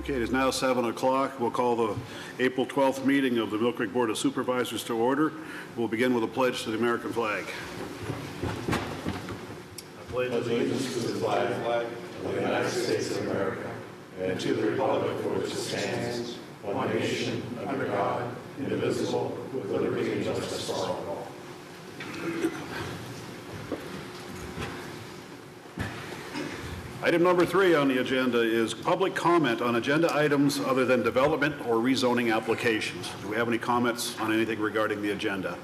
Okay, it is now 7 o'clock. We'll call the April 12th meeting of the Millcreek Board of Supervisors to order. We'll begin with a pledge to the American flag. I pledge allegiance to the flag of the United States of America and to the republic for which it stands, one nation, under God, indivisible, with liberty and justice for all. Item number 3 on the agenda is public comment on agenda items other than development or rezoning applications. Do we have any comments on anything regarding the agenda?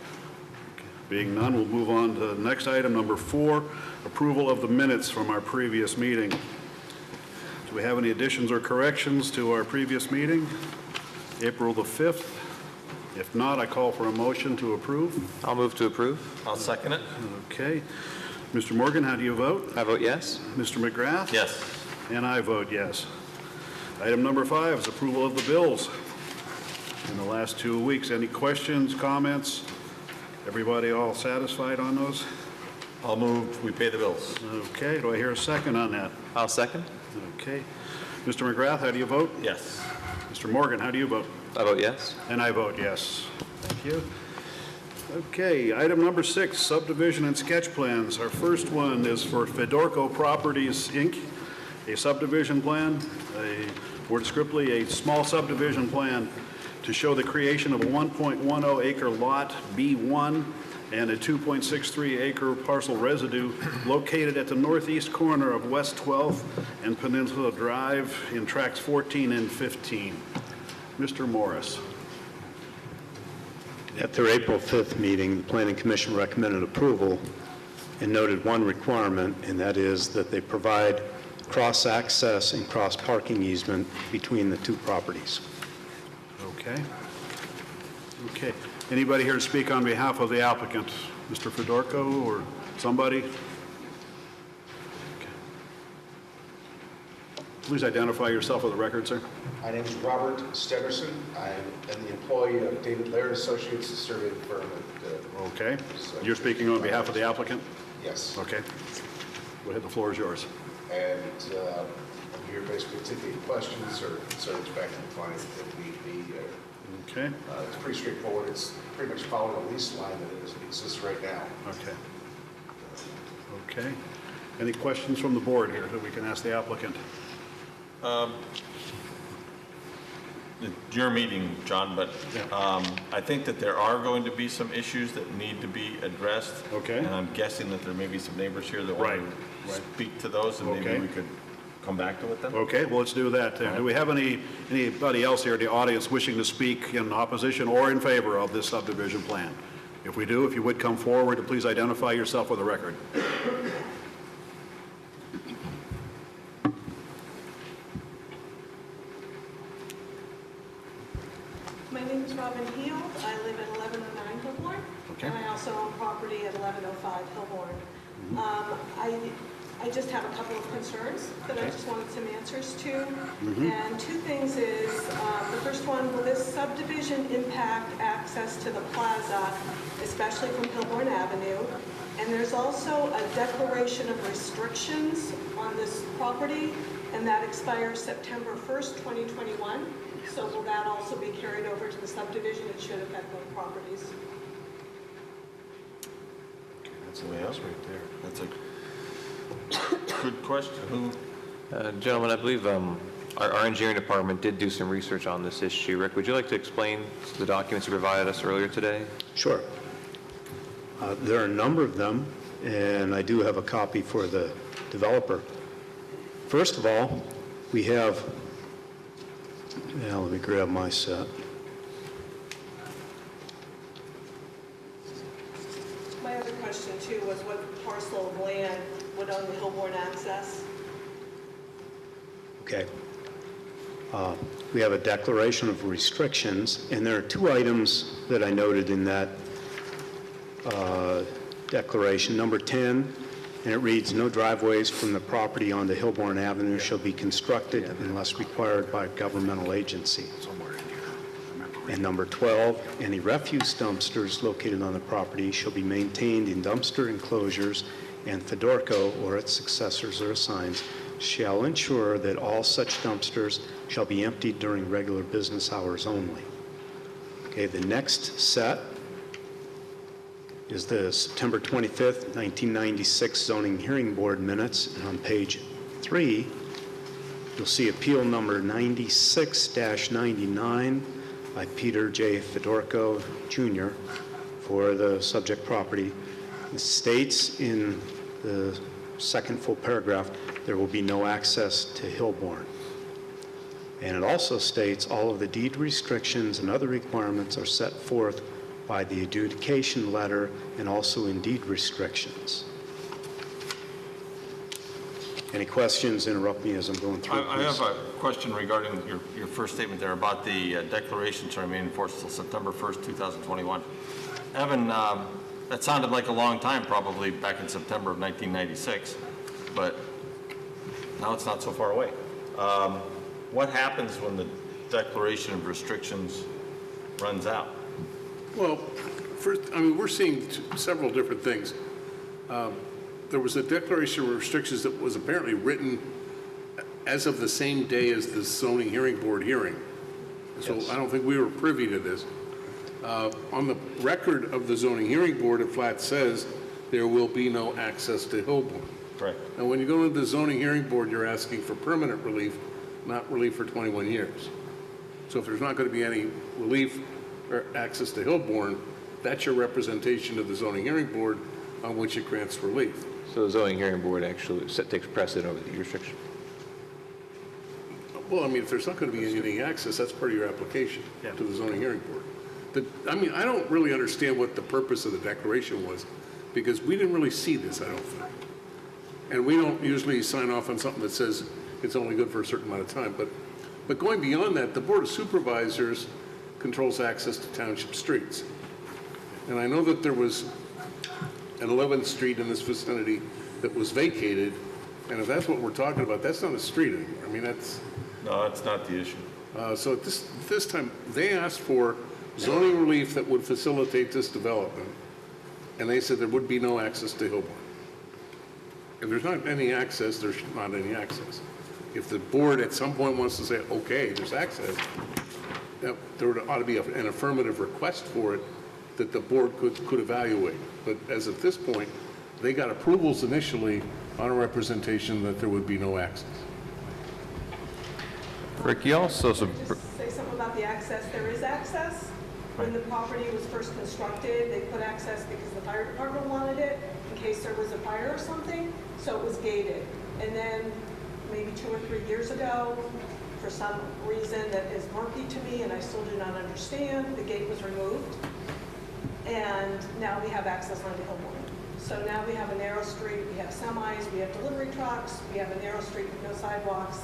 Being none, we'll move on to the next item, number 4, approval of the minutes from our previous meeting. Do we have any additions or corrections to our previous meeting, April the 5th? If not, I call for a motion to approve. I'll move to approve. I'll second it. Okay. Mr. Morgan, how do you vote? I vote yes. Mr. McGrath? Yes. And I vote yes. Item number 5 is approval of the bills in the last 2 weeks. Any questions, comments? Everybody all satisfied on those? I'll move, we pay the bills. Okay, do I hear a second on that? I'll second. Okay. Mr. McGrath, how do you vote? Yes. Mr. Morgan, how do you vote? I vote yes. And I vote yes. Thank you. Okay, item number 6, subdivision and sketch plans. Our first one is for Fedorco Properties, Inc., a subdivision plan, more descriptively, a small subdivision plan to show the creation of a 1.10 acre lot, B1, and a 2.63 acre parcel residue located at the northeast corner of West 12th and Peninsula Drive in tracts 14 and 15. Mr. Morris. At their April 5th meeting, the Planning Commission recommended approval and noted one requirement, and that is that they provide cross-access and cross-parking easement between the two properties. Okay. Okay. Anybody here to speak on behalf of the applicant? Mr. Fedorco or somebody? Okay. Please identify yourself for the record, sir. My name is Robert Steverson. I am the employee of David Laird Associates, a surveying firm. Okay. You're speaking on behalf of the applicant? Yes. Okay. Go ahead, the floor is yours. And I'm here basically to take any questions or concerns back to the client if need be. Okay. It's pretty straightforward. It's pretty much following a lease line that exists right now. Okay. Okay. Any questions from the board here that we can ask the applicant? Your meeting, John, but Yeah. I think that there are going to be some issues that need to be addressed. Okay. And I'm guessing that there may be some neighbors here that want to speak to those, and Okay. maybe we could come back to it then. Okay, well, let's do that then. Do we have anybody else here in the audience wishing to speak in opposition or in favor of this subdivision plan? If we do, if you would come forward and please identify yourself for the record. My name is Robin Heald. I live at 1109 Hilborn, Okay. and I also own property at 1105 Hilborn. I just have a couple of concerns that I just wanted some answers to. And 2 things is, the first one, will this subdivision impact access to the plaza, especially from Hilborn Avenue? And there's also a declaration of restrictions on this property, and that expires September 1st, 2021. So will that also be carried over to the subdivision? It should affect both properties. That's the way else right there. That's a good question. Who? Gentlemen, I believe our engineering department did do some research on this issue. Rick, would you like to explain the documents you provided us earlier today? Sure. There are a number of them, and I do have a copy for the developer. First of all, we have, let me grab my set. My other question too was what parcel of land would own the Hilborn access? Okay. We have a declaration of restrictions, and there are 2 items that I noted in that declaration. Number 10, and it reads, no driveways from the property onto Hilborn Avenue shall be constructed unless required by a governmental agency. And number 12, any refuse dumpsters located on the property shall be maintained in dumpster enclosures, and Fedorco or its successors or assigns shall ensure that all such dumpsters shall be emptied during regular business hours only. Okay, the next set is the September 25th, 1996 Zoning Hearing Board minutes. And on page 3, you'll see appeal number 96-99 by Peter J. Fedorko, Jr. for the subject property. It states in the second full paragraph, there will be no access to Hillborn. And it also states all of the deed restrictions and other requirements are set forth by the adjudication letter and also in deed restrictions. Any questions? Interrupt me as I'm going through. I have a question regarding your first statement there about the declaration to remain enforced until September 1st, 2021. Evan, that sounded like a long time, probably back in September of 1996, but now it's not so far away. What happens when the declaration of restrictions runs out? Well, first, I mean, we're seeing several different things. There was a declaration of restrictions that was apparently written as of the same day as the zoning hearing board hearing. So I don't think we were privy to this. On the record of the zoning hearing board, it flat says there will be no access to Hillborn. Correct. And when you go to the zoning hearing board, you're asking for permanent relief, not relief for 21 years. So if there's not going to be any relief or access to Hillborn, that's your representation of the zoning hearing board on which it grants relief. So the zoning hearing board actually takes precedent over the restriction? Well, I mean, if there's not going to be any access, that's part of your application to the zoning hearing board. I mean, I don't really understand what the purpose of the declaration was, because we didn't really see this, I don't think. And we don't usually sign off on something that says it's only good for a certain amount of time. But going beyond that, the Board of Supervisors controls access to township streets. And I know that there was an 11th Street in this vicinity that was vacated, and if that's what we're talking about, that's not a street anymore. I mean, that's... No, that's not the issue. So at this time, they asked for zoning relief that would facilitate this development, and they said there would be no access to Hillborn. If there's not any access, there's not any access. If the board at some point wants to say, okay, there's access, there ought to be an affirmative request for it that the board could evaluate. But as of this point, they got approvals initially on a representation that there would be no access. Rick, you also... Just say something about the access. There is access. When the property was first constructed, they put access because the fire department wanted it in case there was a fire or something, so it was gated. And then maybe 2 or 3 years ago, for some reason that is murky to me and I still do not understand, the gate was removed. And now we have access onto Hillborn. So now we have a narrow street, we have semis, we have delivery trucks, we have a narrow street with no sidewalks.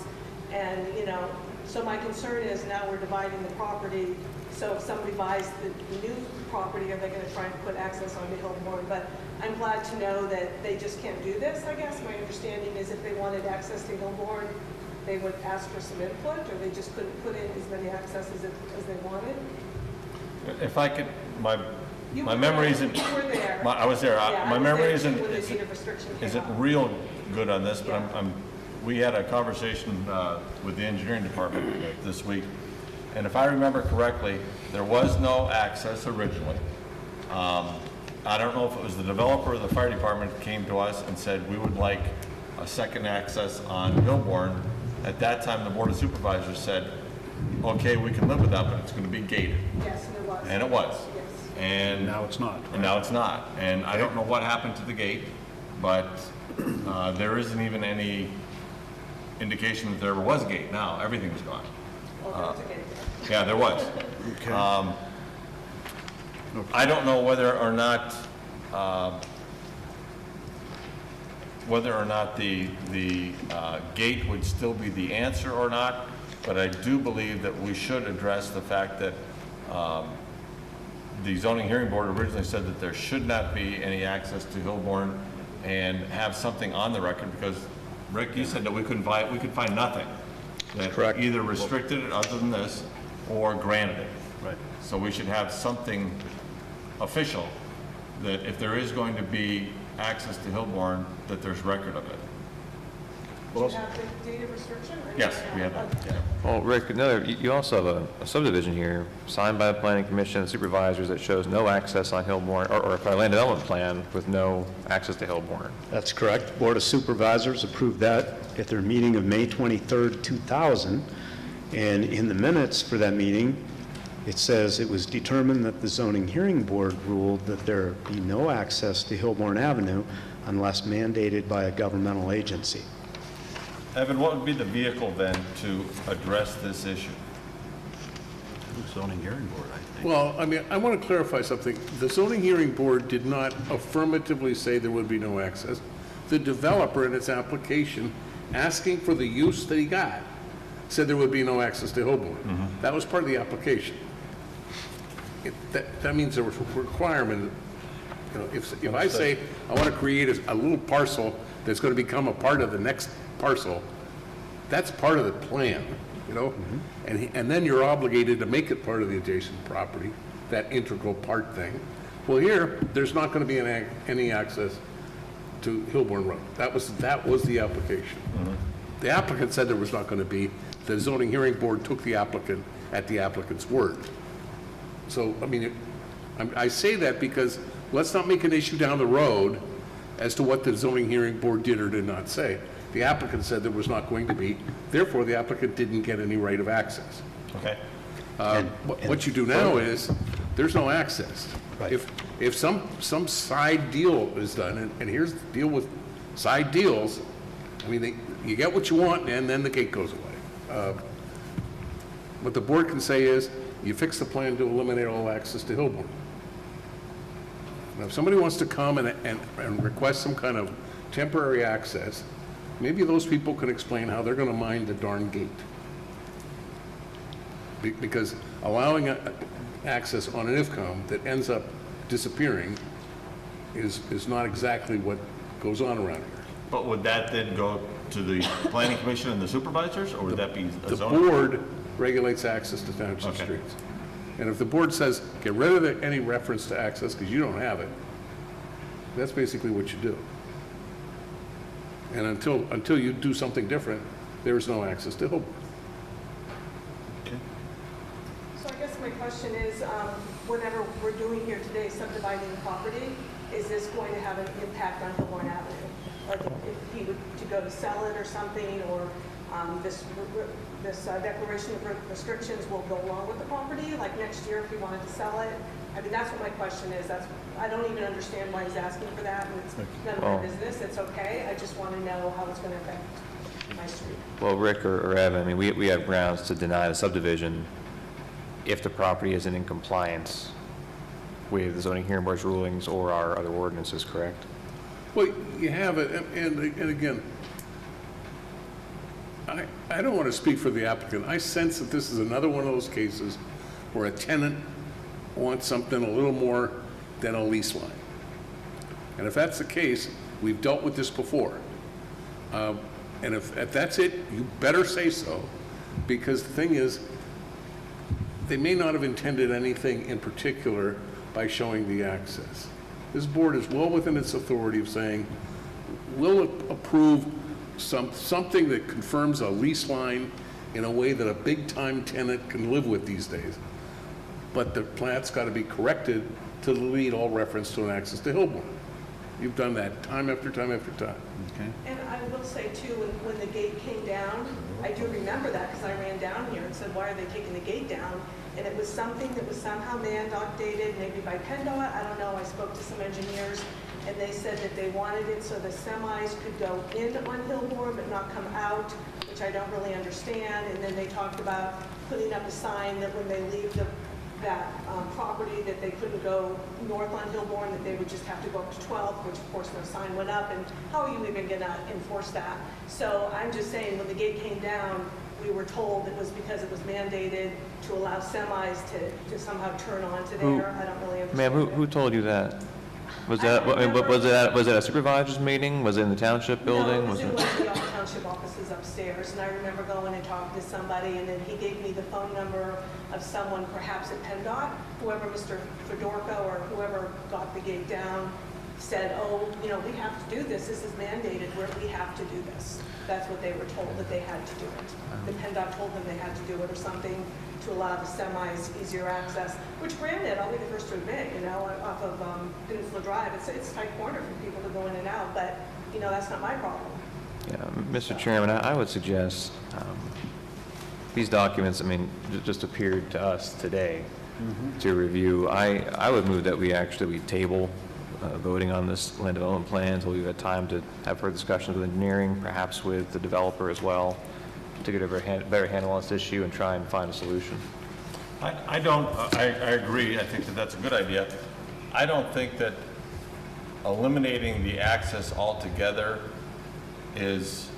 And, you know, so my concern is now we're dividing the property. So if somebody buys the new property, are they going to try and put access onto Hillborn? But I'm glad to know that they just can't do this, I guess. My understanding is if they wanted access to Hillborn, they would ask for some input, or they just couldn't put in as many accesses as they wanted. If I could, my memory isn't... You were there. I was there. Yeah, My memory isn't isn't real good on this, but Yeah. we had a conversation with the engineering department this week, and if I remember correctly, there was no access originally. I don't know if it was the developer or the fire department came to us and said we would like a second access on Hillborn. At that time, the Board of Supervisors said, okay, we can live with that, but it's going to be gated. Yes, and it was. And it was. Yes. And Now it's not. And now it's not. And I don't know what happened to the gate, but there isn't even any indication that there ever was a gate. Now everything is gone. Well, there was a gate there. Yeah, there was. Okay. I don't know whether or not the gate would still be the answer or not, but I do believe that we should address the fact that the zoning hearing board originally said that there should not be any access to Hillborn, and have something on the record, because Rick, you said that we could find nothing that Correct. either restricted it other than this or granted it. Right. So we should have something official that if there is going to be access to Hillborn, that there's record of it. Do you have the date of restriction? Or Yes, you we have don't? that, yeah. Well, Rick, you also have a subdivision here, signed by the planning commission and supervisors that shows no access on Hillborn, or a land development plan with no access to Hillborn. That's correct. Board of Supervisors approved that at their meeting of May 23rd, 2000. And in the minutes for that meeting, it says it was determined that the zoning hearing board ruled that there be no access to Hillborn Avenue unless mandated by a governmental agency. Evan, what would be the vehicle then to address this issue? Zoning hearing board, I think. Well, I mean, I want to clarify something. The zoning hearing board did not affirmatively say there would be no access. The developer in its application, asking for the use that he got, said there would be no access to Hillborn. That was part of the application. That means there was a requirement, you know, if I say I want to create a little parcel that's going to become a part of the next parcel, that's part of the plan, you know? And then you're obligated to make it part of the adjacent property, that integral part thing. Well, here, there's not going to be any access to Hillborn Road. That was the application. The applicant said there was not going to be. The zoning hearing board took the applicant at the applicant's word. So, I mean, I say that because let's not make an issue down the road as to what the zoning hearing board did or did not say. The applicant said there was not going to be, therefore the applicant didn't get any right of access. Okay. What you do now is, there's no access. Right. If some side deal is done, and here's the deal with side deals, I mean, you get what you want and then the gate goes away. What the board can say is, you fix the plan to eliminate all access to Hillborn. Now, if somebody wants to come and request some kind of temporary access, maybe those people can explain how they're going to mind the darn gate. Because allowing access on an IFCOM that ends up disappearing is not exactly what goes on around here. But would that then go to the planning commission and the supervisors, or would that be a The zoning? board regulates access to township Okay. streets. And if the board says, get rid of any reference to access because you don't have it, that's basically what you do. And until you do something different, there is no access to Hillborn. So I guess my question is, whatever we're doing here today, subdividing the property, is this going to have an impact on Hillborn Avenue? Like if he were to go to sell it or something, or this declaration of restrictions will go along with the property, like next year if he wanted to sell it? I mean, that's what my question is. I don't even understand why he's asking for that, and it's none of my business. It's okay. I just want to know how it's going to affect my street. Well, Rick or Evan, I mean, we have grounds to deny the subdivision if the property isn't in compliance with the zoning hearing board's rulings or our other ordinances, correct? Well, you have it, and again, I don't want to speak for the applicant. I sense that this is another one of those cases where a tenant wants something a little more than a lease line. And if that's the case, we've dealt with this before. And if that's it, you better say so, because the thing is, they may not have intended anything in particular by showing the access. This board is well within its authority of saying, we'll approve something that confirms a lease line in a way that a big-time tenant can live with these days. But the plan's got to be corrected to delete all reference to an access to Hillborn. You've done that time after time after time. Okay. And I will say too, when the gate came down, I do remember that because I ran down here and said, why are they taking the gate down? And it was something that was somehow mandated, maybe by PennDOT, I don't know. I spoke to some engineers and they said that they wanted it so the semis could go in on Hillborn but not come out, which I don't really understand. And then they talked about putting up a sign that when they leave that property that they couldn't go north on Hillborn, that they would just have to go up to 12th, which of course no sign went up, and how are you even going to enforce that? So I'm just saying, when the gate came down, we were told it was because it was mandated to allow semis to somehow turn onto there. I don't really understand. Ma'am, who told you that? Was that, was it a supervisor's meeting? Was it in the township building? No, it was in one of the township offices upstairs, and I remember going and talking to somebody, and then he gave me the phone number of someone perhaps at PennDOT, whoever, Mr. Fedorko or whoever got the gate down, said, oh, you know, we have to do this. This is mandated where we have to do this. That's what they were told, that they had to do it. The PennDOT told them they had to do it or something to allow the semis easier access, which granted, I'll be the first to admit, you know, off of Peninsula Drive, it's a tight corner for people to go in and out, but, you know, that's not my problem. Yeah, Mr. Chairman, I would suggest, these documents, I mean, just appeared to us today to review. I would move that we table voting on this land development plan until we've had time to have further discussions with engineering, perhaps with the developer as well, to get a better handle on this issue and try and find a solution. I agree. I think that that's a good idea. I don't think that eliminating the access altogether is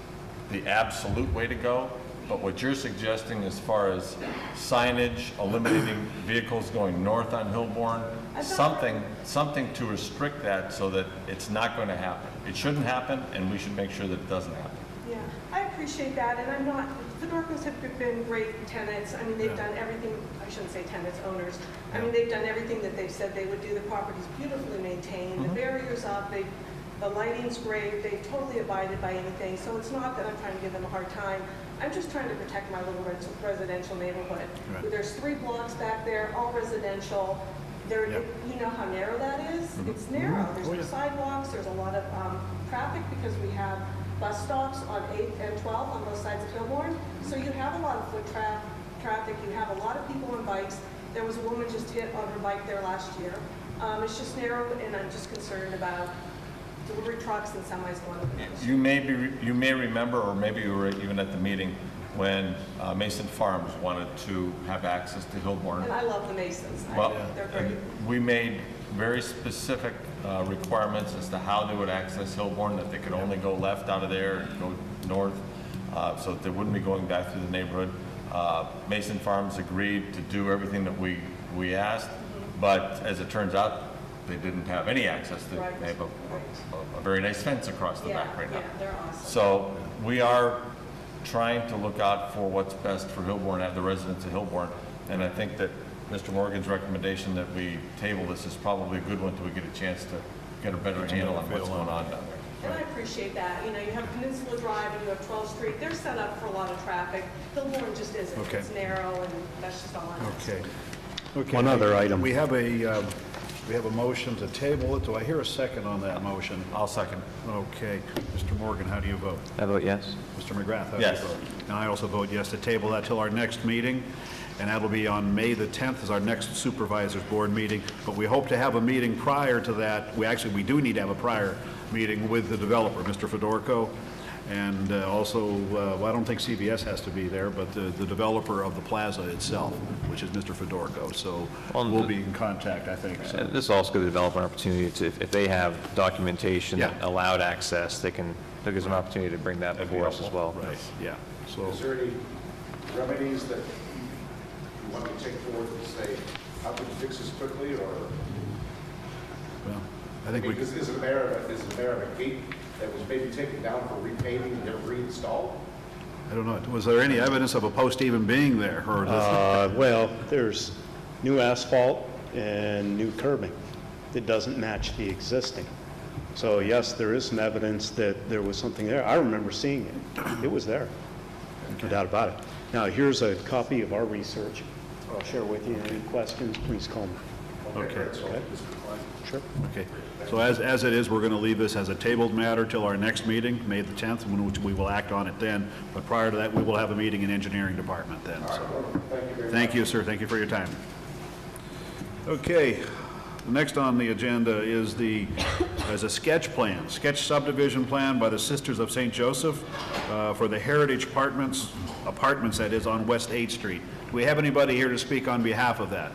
the absolute way to go, but what you're suggesting as far as signage, eliminating vehicles going north on Hillborn, something to restrict that so that it's not going to happen. It shouldn't happen, and we should make sure that it doesn't happen. Yeah, I appreciate that, and I'm not, Fedorcos have been great tenants. I mean, they've done everything, I shouldn't say tenants, owners. I mean, they've done everything that they've said they would do. The property's beautifully maintained, the barrier's up, the lighting's great, they've totally abided by anything, so it's not that I'm trying to give them a hard time. I'm just trying to protect my little residential neighborhood. Right. There's 3 blocks back there, all residential. You know how narrow that is? It's narrow. There's no sidewalks, there's a lot of traffic because we have bus stops on 8th and 12th on both sides of Hillborn. So you have a lot of foot traffic, you have a lot of people on bikes. There was a woman just hit on her bike there last year. It's just narrow, and I'm just concerned about delivery trucks and semis going over there. You may remember, or maybe you were even at the meeting, when Mason Farms wanted to have access to Hillborn. And I love the Masons. Well, They're great. we made very specific requirements as to how they would access Hillborn, that they could only go left out of there and go north, so that they wouldn't be going back through the neighborhood. Mason Farms agreed to do everything that we asked, but as it turns out, they didn't have any access. They have a very nice fence across the back right now. Yeah, they're awesome. So we are trying to look out for what's best for Hillborn, the residents of Hillborn, and I think that Mr. Morgan's recommendation that we table this is probably a good one until we get a chance to get a better handle on what's going on down there. And I appreciate that. You know, you have Peninsula Drive and you have 12th Street. They're set up for a lot of traffic. Hillborn just isn't. Okay. It's narrow, and that's just all I'm asking. Okay. One other item. We have a motion to table it. Do I hear a second on that motion? I'll second. Okay. Mr. Morgan, how do you vote? I vote yes. Mr. McGrath, how do Yes. you vote? And I also vote yes to table that till our next meeting, and that'll be on May the 10th is our next Supervisors Board meeting. But we hope to have a meeting prior to that. We do need to have a prior meeting with the developer, Mr. Fedorko, and also, well, I don't think CVS has to be there, but the developer of the plaza itself, which is Mr. Fedorko. So we'll be in contact, I think. So. This also gives the developer an opportunity to, if they have documentation that Yeah. allowed access, that gives them an opportunity to bring that before us as well. Right, yeah. So, Is there any remedies that you want to take forward to say, how can we fix this quickly, or? well, I think we, Because isn't there a gate that was maybe taken down for repainting and never reinstalled? I don't know, was there any evidence of a post even being there? Or Well, there's new asphalt and new curbing that doesn't match the existing. So yes, there is some evidence that there was something there. I remember seeing it. It was there, no doubt about it. Now, here's a copy of our research. I'll share with you. Any questions, please call me. Okay. Sure. Okay, so as it is, we're going to leave this as a tabled matter till our next meeting, May the 10th, in which we will act on it then. But prior to that, we will have a meeting in Engineering Department then. So. Thank you, sir. Thank you for your time. Okay, next on the agenda is a sketch plan, sketch subdivision plan by the Sisters of St. Joseph for the Heritage Apartments that is on West 8th Street. Do we have anybody here to speak on behalf of that?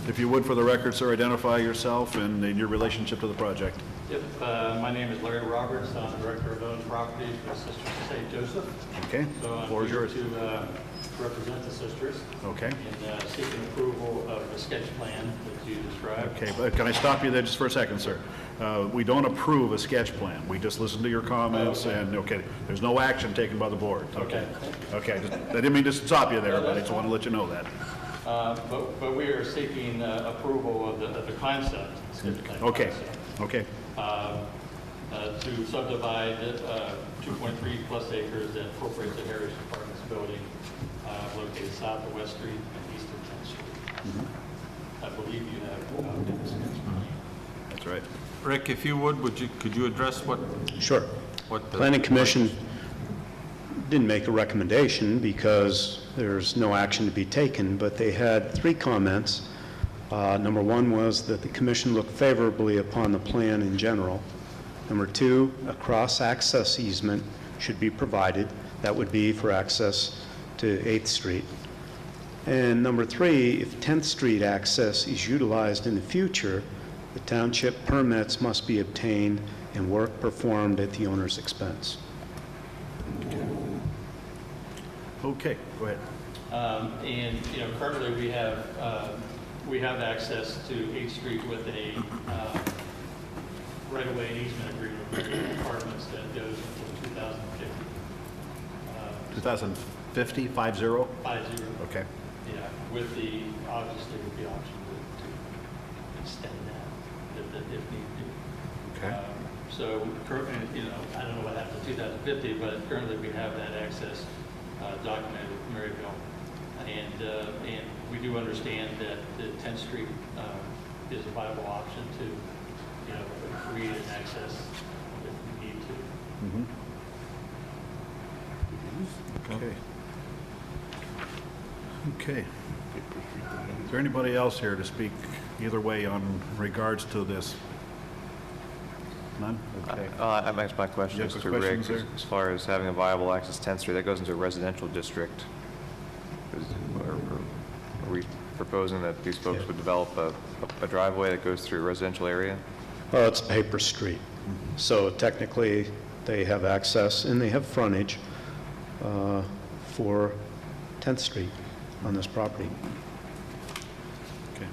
If you would, for the record, sir, identify yourself and your relationship to the project. Yep, my name is Larry Roberts. I'm Director of Owned Properties for Sisters of St. Joseph. Okay, So I'm floor is here yours. to represent the sisters Okay. in seeking approval of the sketch plan that you described. Okay, but can I stop you there just for a second, sir? We don't approve a sketch plan. We just listen to your comments and, okay, there's no action taken by the board. Okay. Okay, I didn't mean to stop you there, but I just want to let you know that. But we are seeking approval of the concept. sketch plan Okay, concept, okay. To subdivide 2.3 plus acres that incorporates the Heritage Apartments building located south of West Street and east of 10th Street. I believe you have the sketch plan. That's right. Rick, if you would could you address what Sure. the... Planning Commission didn't make a recommendation because there's no action to be taken, but they had 3 comments. Number 1 was that the commission looked favorably upon the plan in general. Number 2, a cross-access easement should be provided. That would be for access to 8th Street. And number 3, if 10th Street access is utilized in the future, the township permits must be obtained and work performed at the owner's expense. Okay, go ahead. And, currently we have access to 8th Street with a right-of-way easement agreement with the apartments that goes until 2050. 2050, 50? 50. Okay. Yeah, with the, obviously with the option to extend that if need be. Okay. So currently, I don't know what happens in 2050, but currently we have that access documented with Maryville. And we do understand that the 10th Street is a viable option to, create an access if we need to. Okay. Okay. Is there anybody else here to speak either way on regards to this? None? Okay. I've asked my questions You have to Rick, questions there? as far as having a viable access 10th Street, that goes into a residential district. Are we proposing that these folks would develop a driveway that goes through a residential area? Well, it's a paper street, so technically they have access and they have frontage for 10th Street on this property. Okay.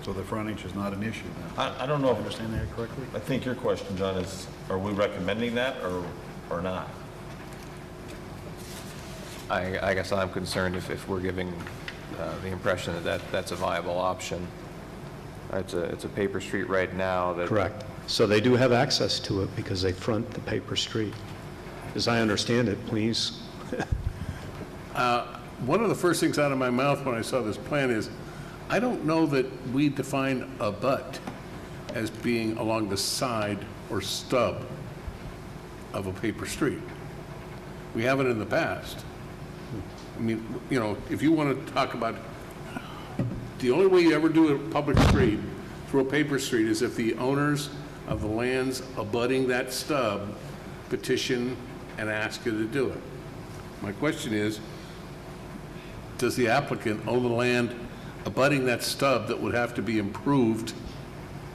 So the frontage is not an issue then? I don't know. I understand that correctly? I think your question, John, is, are we recommending that or not? I guess I'm concerned if we're giving the impression that that's a viable option. It's a paper street right now that... Correct. So they do have access to it because they front the paper street. As I understand it, please. One of the first things out of my mouth when I saw this plan is, I don't know that we define abut as being along the side or stub of a paper street. We haven't in the past. I mean, if you want to talk about, the only way you ever do a public street through a paper street is if the owners of the lands abutting that stub petition and ask you to do it. My question is, does the applicant own the land abutting that stub that would have to be improved?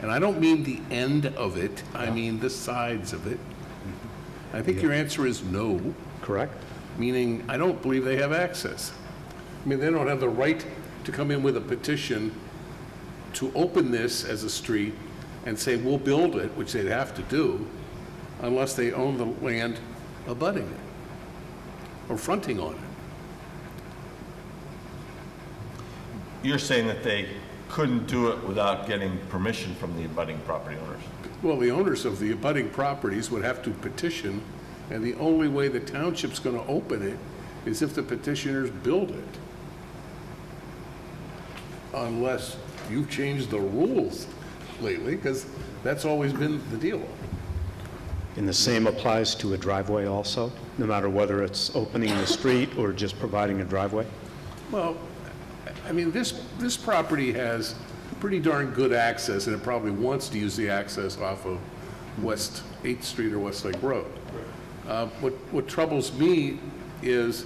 And I don't mean the end of it, I mean the sides of it. I think your answer is no. Correct? Meaning, I don't believe they have access. I mean, they don't have the right to come in with a petition to open this as a street and say, we'll build it, which they'd have to do, unless they own the land abutting it or fronting on it. You're saying that they couldn't do it without getting permission from the abutting property owners? Well, the owners of the abutting properties would have to petition, and the only way the township's going to open it is if the petitioners build it. Unless you've changed the rules lately, because that's always been the deal. And the same applies to a driveway also, no matter whether it's opening the street or just providing a driveway? Well, I mean, this property has pretty darn good access, and it probably wants to use the access off of West 8th Street or Westlake Road. What troubles me is,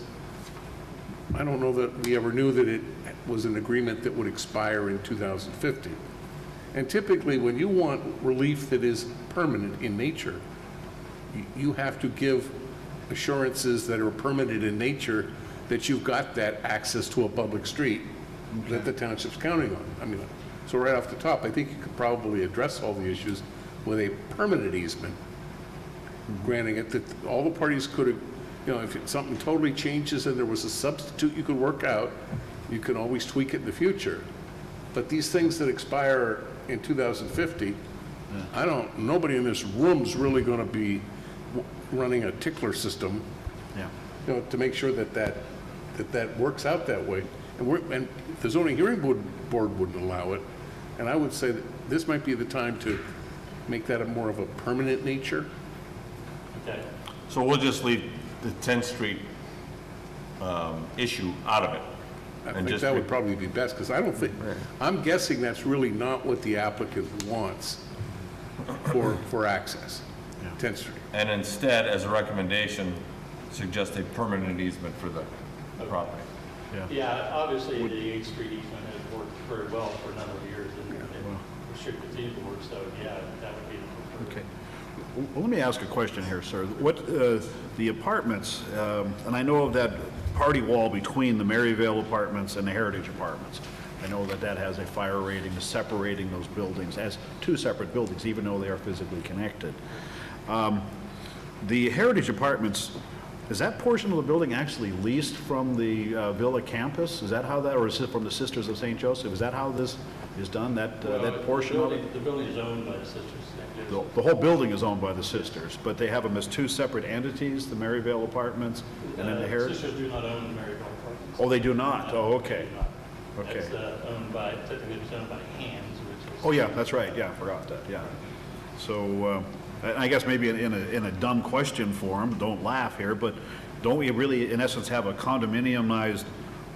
I don't know that we ever knew that it was an agreement that would expire in 2050. And typically, when you want relief that is permanent in nature, you have to give assurances that are permanent in nature that you've got that access to a public street that the township's counting on. I mean, so right off the top, I think you could probably address all the issues with a permanent easement, granting it that all the parties could have, if something totally changes and there was a substitute you could work out, you can always tweak it in the future. But these things that expire in 2050, nobody in this room's really going to be running a tickler system, Yeah. to make sure that works out that way. And the zoning hearing board wouldn't allow it. And I would say that this might be the time to make that a more of a permanent nature. Okay. So we'll just leave the 10th Street issue out of it. I And think just that would probably be best, because I don't think, I'm guessing that's really not what the applicant wants for access, 10th Street. And instead, as a recommendation, suggest a permanent easement for the property. Yeah, obviously, the 8th Street easement has worked very well for a number of years, and it should continue to work, so yeah, that would be the preferred. Okay. Well, let me ask a question here, sir. What, the apartments, and I know of that party wall between the Maryvale apartments and the Heritage apartments. I know that that has a fire rating separating those buildings as two separate buildings, even though they are physically connected. The Heritage apartments, is that portion of the building actually leased from the Villa campus? Is that how that, or is it from the Sisters of St. Joseph? Is that how this is done, that portion of it? The building is owned by the Sisters of St. Joseph. The whole building is owned by the Sisters, but they have them as two separate entities, the Maryvale Apartments and then the Heritage? Sisters do not own the Maryvale Apartments. Oh, they do not? Oh, okay. They do not. Okay. It's owned by, technically it's owned by Hands, which is... Oh, yeah, that's right, yeah, I forgot that, yeah. So, I guess maybe in a dumb question form, don't laugh here, but don't we really, in essence, have a condominiumized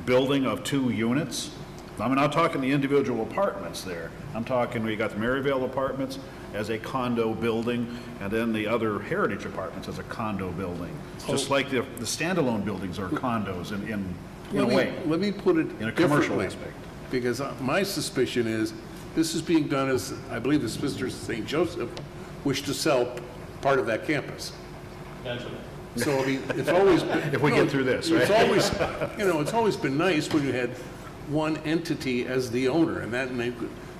building of two units? I'm not talking the individual apartments there. I'm talking, we got the Maryvale Apartments as a condo building, and then the other Heritage Apartments as a condo building. Just like the standalone buildings are condos in a way. Let me put it In a commercial differently, aspect. because my suspicion is this is being done as, I believe the Sisters of St. Joseph wish to sell part of that campus. Eventually. So, I mean, it's always been... If we get through this, right? It's always, it's always been nice when you had one entity as the owner, and they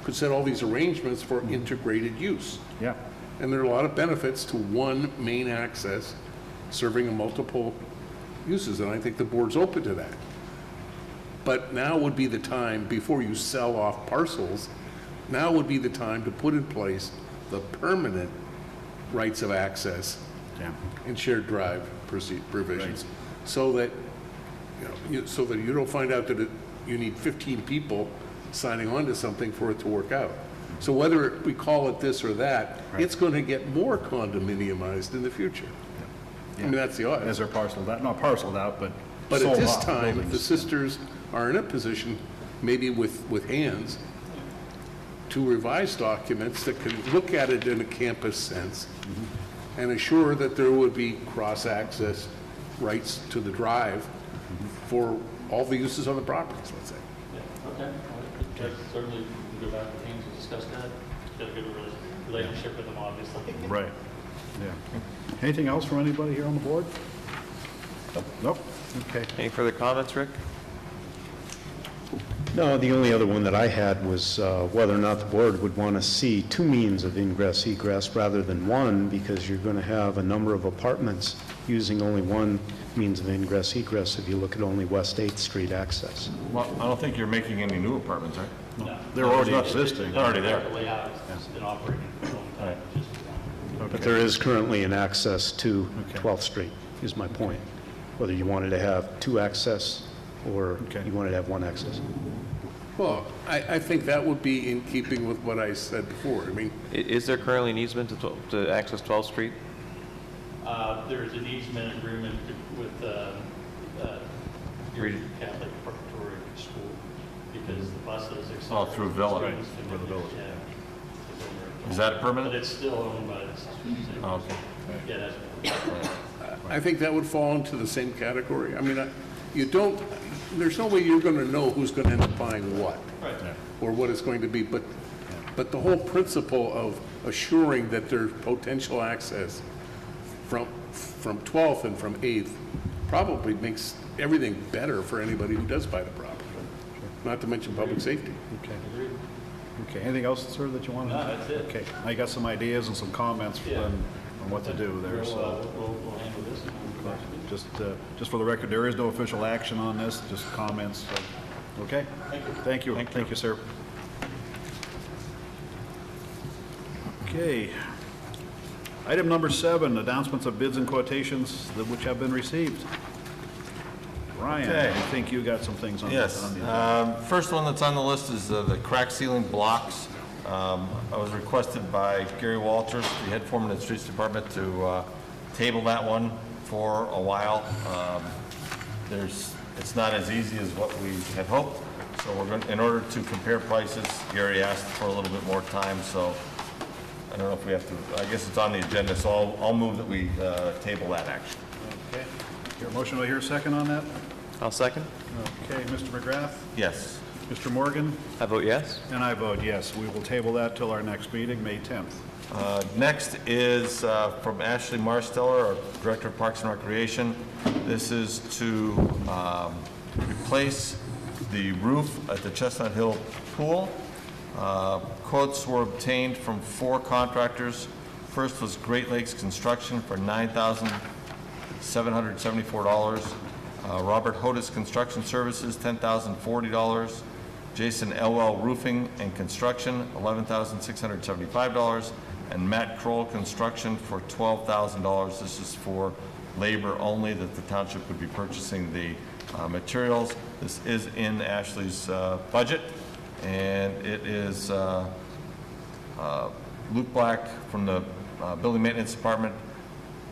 could set all these arrangements for integrated use. Yeah. And there are a lot of benefits to one main access serving multiple uses, and I think the board's open to that. But now would be the time, before you sell off parcels, now would be the time to put in place the permanent rights of access Yeah. and shared drive provisions, so that, so that you don't find out that you need 15 people signing on to something for it to work out. So whether we call it this or that, it's going to get more condominiumized in the future. I mean, that's the odds. As they're parceled out, not parceled out, but But at sold this off time, buildings. the sisters are in a position, maybe with Hands, to revise documents that can look at it in a campus sense and assure that there would be cross-access rights to the drive for all the uses on the properties, let's say. Yeah, okay. Well, certainly, we can go back to Hands and discuss that. Got a good relationship with them, obviously. Right, yeah. Anything else from anybody here on the board? Nope, okay. Any further comments, Rick? No, the only other one that I had was whether or not the board would want to see two means of ingress egress rather than one, because you're going to have a number of apartments using only one means of ingress egress if you look at only West 8th Street access. Well, I don't think you're making any new apartments, right? No. They're already existing. They're already there. The layout has been operating for a long time, just But there is currently an access to 12th Street, is my point. Whether you wanted to have two access or you wanted to have one access. Well, I think that would be in keeping with what I said before. I mean, Is there currently an easement to access 12th Street? there's an easement agreement with your Catholic Preparatory School, because the buses, et cetera. Oh, through Villa. students Right, can for the get- village. yeah. Is that permanent? But it's still owned by the Sisters. Oh, okay. Yeah, that's. I think that would fall into the same category. I mean, you don't, there's no way you're going to know who's going to end up buying what. Right. Or what it's going to be, but the whole principle of assuring that there's potential access from 12th and from 8th probably makes everything better for anybody who does buy the property, not to mention public safety. Okay. Okay, anything else, sir, that you want to? No, that's it. Okay, I got some ideas and some comments on what to do there, so. We'll handle this. And we'll go back to it. Just for the record, there is no official action on this, just comments. Okay? Thank you. Thank you, sir. Okay. Item number 7, announcements of bids and quotations which have been received. Ryan, Okay. I think you got some things on Yes. on the First one that's on the list is the crack ceiling blocks. I was requested by Gary Walters, the head foreman of the Streets Department, to table that one for a while. It's not as easy as what we had hoped, so we're going, in order to compare prices, Gary asked for a little bit more time, so I don't know if we have to, I guess it's on the agenda, so I'll move that we table that action. Okay. Your motion, do I hear a second on that? I'll second. Okay, Mr. McGrath, Yes. Mr. Morgan, I vote yes. and I vote yes. We will table that till our next meeting, May 10th. Next is from Ashley Marsteller, our Director of Parks and Recreation. This is to replace the roof at the Chestnut Hill Pool. Quotes were obtained from 4 contractors. First was Great Lakes Construction for $9,774. Robert Hodis Construction Services, $10,040. Jason Elwell Roofing and Construction, $11,675. And Matt Kroll Construction for $12,000. This is for labor only, that the township would be purchasing the materials. This is in Ashley's budget, and it is Luke Black from the Building Maintenance Department.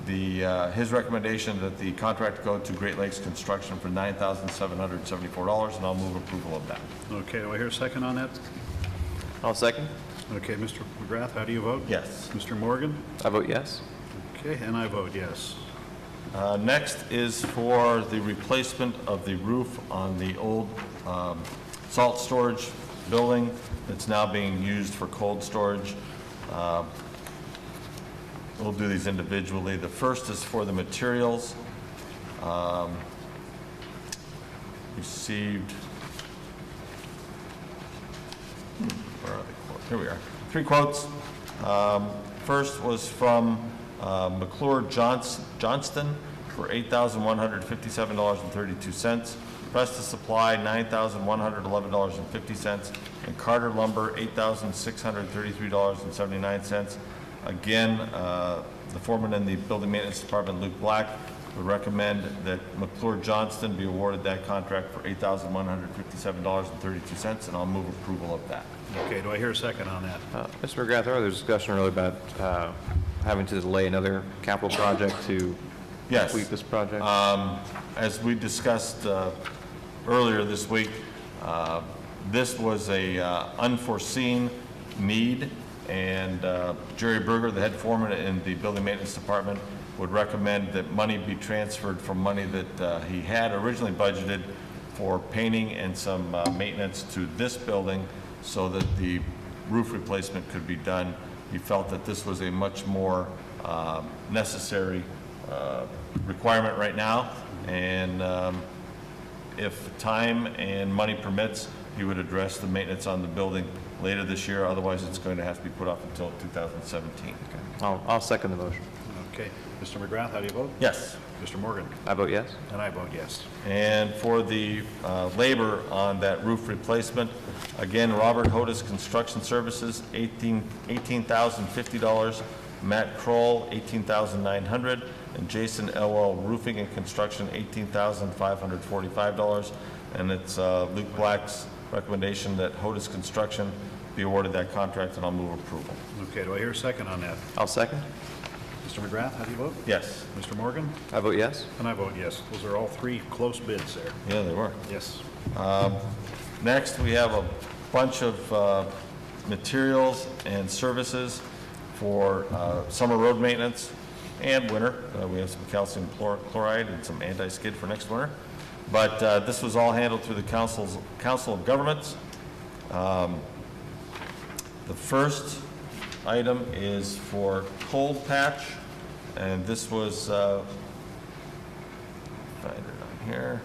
His recommendation that the contract go to Great Lakes Construction for $9,774, and I'll move approval of that. Okay, do I hear a second on that? I'll second. Okay, Mr. McGrath, how do you vote? Yes. Mr. Morgan? I vote yes. Okay, and I vote yes. Next is for the replacement of the roof on the old salt storage building that's now being used for cold storage. We'll do these individually. The first is for the materials. Received, where are they? Here we are. 3 quotes. First was from McClure Johnston for $8,157.32. Presta Supply, $9,111.50. And Carter Lumber, $8,633.79. Again, the foreman in the Building Maintenance Department, Luke Black, would recommend that McClure Johnston be awarded that contract for $8,157.32, and I'll move approval of that. Okay, do I hear a second on that? Mr. McGrath, there was discussion earlier about having to delay another capital project to Yes. complete this project. As we discussed earlier this week, this was a unforeseen need, and Jerry Berger, the head foreman in the Building Maintenance Department, would recommend that money be transferred from money that he had originally budgeted for painting and some maintenance to this building so that the roof replacement could be done. He felt that this was a much more necessary requirement right now, and if time and money permits, he would address the maintenance on the building later this year. Otherwise, it's going to have to be put off until 2017. I'll second the motion. Okay, Mr. McGrath, how do you vote? Yes. Mr. Morgan? I vote yes. And I vote yes. And for the labor on that roof replacement, again, Robert Hodis Construction Services, $18,050. Matt Kroll, $18,900. And Jason Elwell Roofing and Construction, $18,545. And it's Luke Black's recommendation that Hodis Construction be awarded that contract, and I'll move approval. Okay, do I hear a second on that? I'll second. Mr. McGrath, how do you vote? Yes. Mr. Morgan? I vote yes. And I vote yes. Those are all 3 close bids there. Yeah, they were. Yes. Next, we have a bunch of materials and services for summer road maintenance and winter. We have some calcium chloride and some anti-skid for next winter. But this was all handled through the Council of Governments. The first item is for cold patch, and this was, find it on here.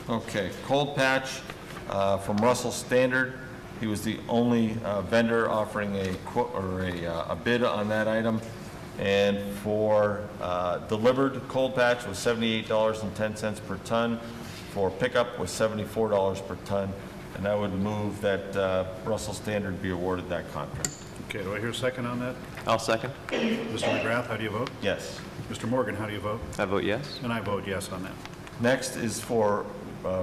Okay, cold patch from Russell Standard. He was the only vendor offering a quote or a bid on that item. And for delivered, cold patch was $78.10 per ton. For pickup was $74 per ton. And I would move that Russell Standard be awarded that contract. Okay, do I hear a second on that? I'll second. Mr. McGrath, how do you vote? Yes. Mr. Morgan, how do you vote? I vote yes. And I vote yes on that. Next is for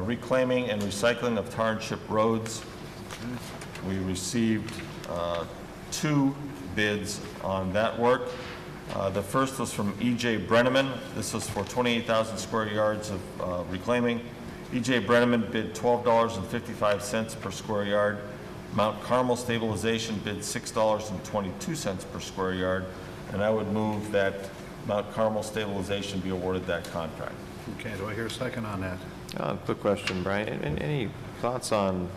reclaiming and recycling of tar and chip roads. We received 2 bids on that work. The first was from E.J. Brenneman. This was for 28,000 square yards of reclaiming. E.J. Brenneman bid $12.55 per square yard. Mount Carmel Stabilization bid $6.22 per square yard. And I would move that Mount Carmel Stabilization be awarded that contract. Okay, do I hear a second on that? Quick question, Brian. Any thoughts on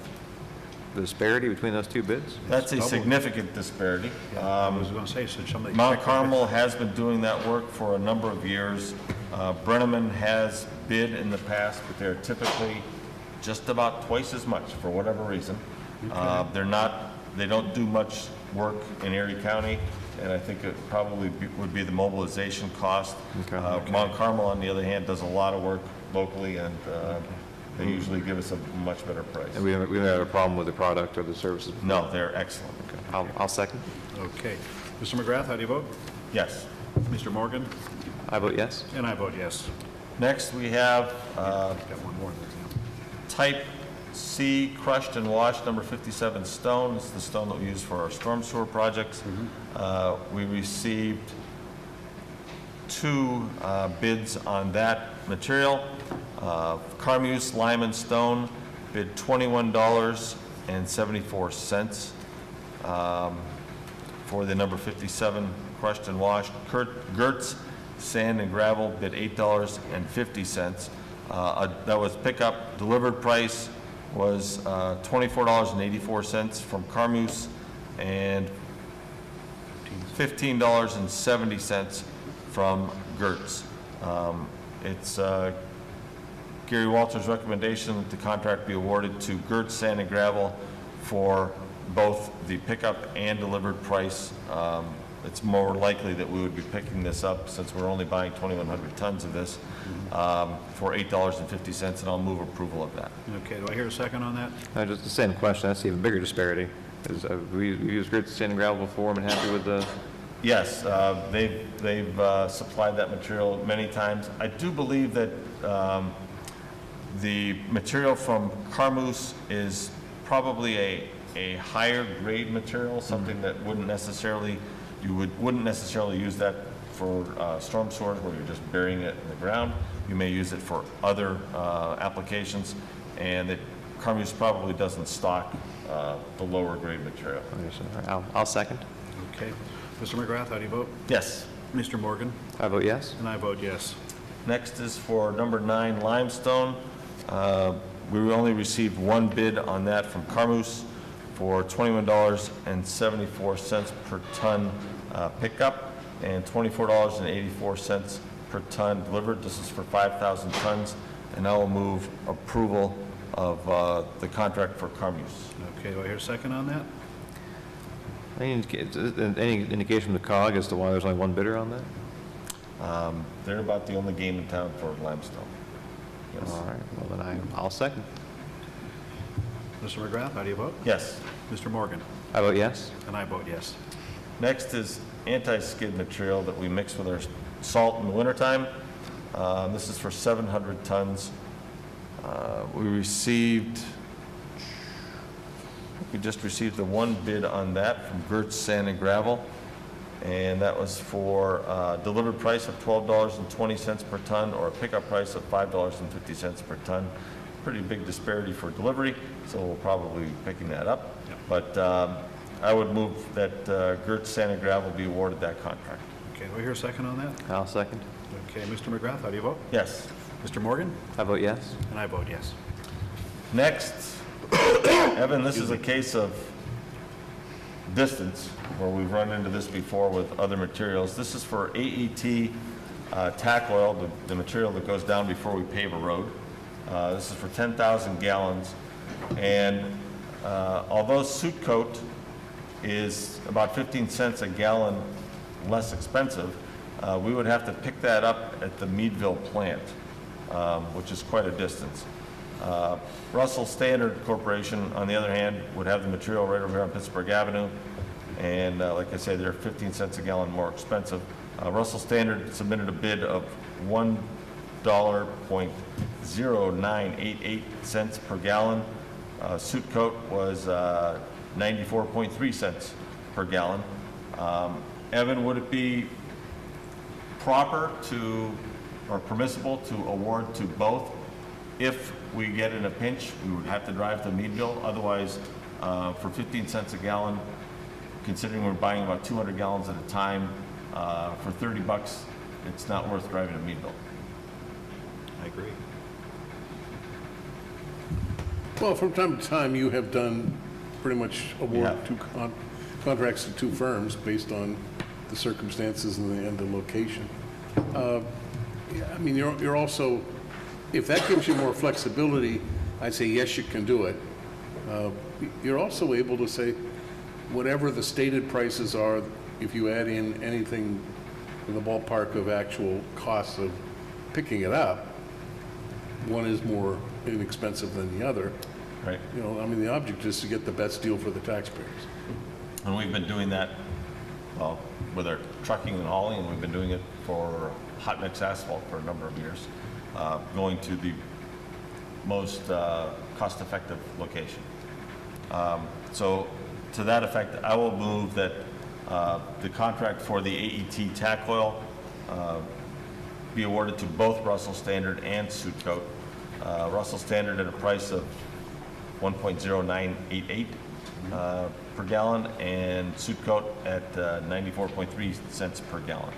the disparity between those 2 bids? That's a Double. significant disparity. I was going to say, should somebody... Mount Carmel has been doing that work for a number of years. Brenneman has bid in the past, but they're typically just about twice as much for whatever reason. They don't do much work in Erie County, and I think it probably would be the mobilization cost. Mount Carmel, on the other hand, does a lot of work locally, and they usually give us a much better price. And we haven't had a problem with the product or the services? No, they're excellent. I'll second. Okay. Mr. McGrath, how do you vote? Yes. Mr. Morgan? I vote yes. And I vote yes. Next, we have Got one more there, Type C crushed and washed, number 57 stone. This is the stone that we use for our storm sewer projects. We received 2 bids on that material. Carmuse lime and stone bid $21.74 for the number 57 crushed and washed. Gertz sand and gravel bid $8.50. That was pickup. Delivered price was $24.84 from Carmuse and $15.70 from Gertz. It's Gary Walter's recommendation that the contract be awarded to Gertz Sand and Gravel for both the pickup and delivered price. It's more likely that we would be picking this up, since we're only buying 2,100 tons of this, for $8.50, and I'll move approval of that. Okay, do I hear a second on that? Just the same question. That's the even bigger disparity. We've used grit sand and gravel before. I'm happy with the... Yes, they've supplied that material many times. I do believe that the material from Carmuse is probably a higher grade material, something that wouldn't necessarily use that for storm sewers where you're just burying it in the ground. You may use it for other applications, and that Carmuse probably doesn't stock the lower grade material. I'll second. Okay. Mr. McGrath, how do you vote? Yes. Mr. Morgan? I vote yes. And I vote yes. Next is for number 9 limestone. We only received 1 bid on that from Carmuse for $21.74 per ton pickup and $24.84 per ton delivered. This is for 5,000 tons, and I will move approval of the contract for Carmuse. Okay, do I hear a second on that? Any indication from the COG as to why there's only 1 bidder on that? They're about the only game in town for limestone. Yes. All right, well then I'll second. Mr. McGrath, how do you vote? Yes. Mr. Morgan? I vote yes. And I vote yes. Next is anti-skid material that we mix with our salt in the wintertime. This is for 700 tons. We just received the 1 bid on that from Gertz Sand and Gravel, and that was for a delivered price of $12.20 per ton or a pickup price of $5.50 per ton. Pretty big disparity for delivery, so we'll probably be picking that up. Yep. But I would move that Gertz Sand and Gravel be awarded that contract. Okay, do I hear a second on that? I'll second. Okay, Mr. McGrath, how do you vote? Yes. Mr. Morgan? I vote yes. And I vote yes. Next, Evan, this is a case of distance, where we've run into this before with other materials. This is for AET tack oil, the material that goes down before we pave a road. This is for 10,000 gallons. And although suit coat is about 15 cents a gallon less expensive, we would have to pick that up at the Meadville plant, which is quite a distance. Russell Standard Corporation, on the other hand, would have the material right over here on Pittsburgh Avenue, and like I say, they're 15 cents a gallon more expensive. Russell Standard submitted a bid of $1.0988 cents per gallon. Suit Coat was 94.3 cents per gallon. Evan, would it be proper to, or permissible to award to both? If we get in a pinch, we would have to drive to Meadville. Otherwise, for 15 cents a gallon, considering we're buying about 200 gallons at a time, for 30 bucks, it's not worth driving to Meadville. I agree. Well, from time to time, you have done pretty much award Yeah. contracts to two firms based on the circumstances and the location. Yeah, I mean, you're also, if that gives you more flexibility, I'd say, yes, you can do it. You're also able to say, whatever the stated prices are, if you add in anything in the ballpark of actual costs of picking it up, one is more inexpensive than the other. Right. You know, I mean, the object is to get the best deal for the taxpayers. And we've been doing that, well, with our trucking and hauling, and we've been doing it for hot mix asphalt for a number of years, going to the most cost-effective location. So to that effect, I will move that the contract for the AET tack oil be awarded to both Russell Standard and Suit Coat. Russell Standard at a price of $1.0988 per gallon, and Suit Coat at 94.3 cents per gallon.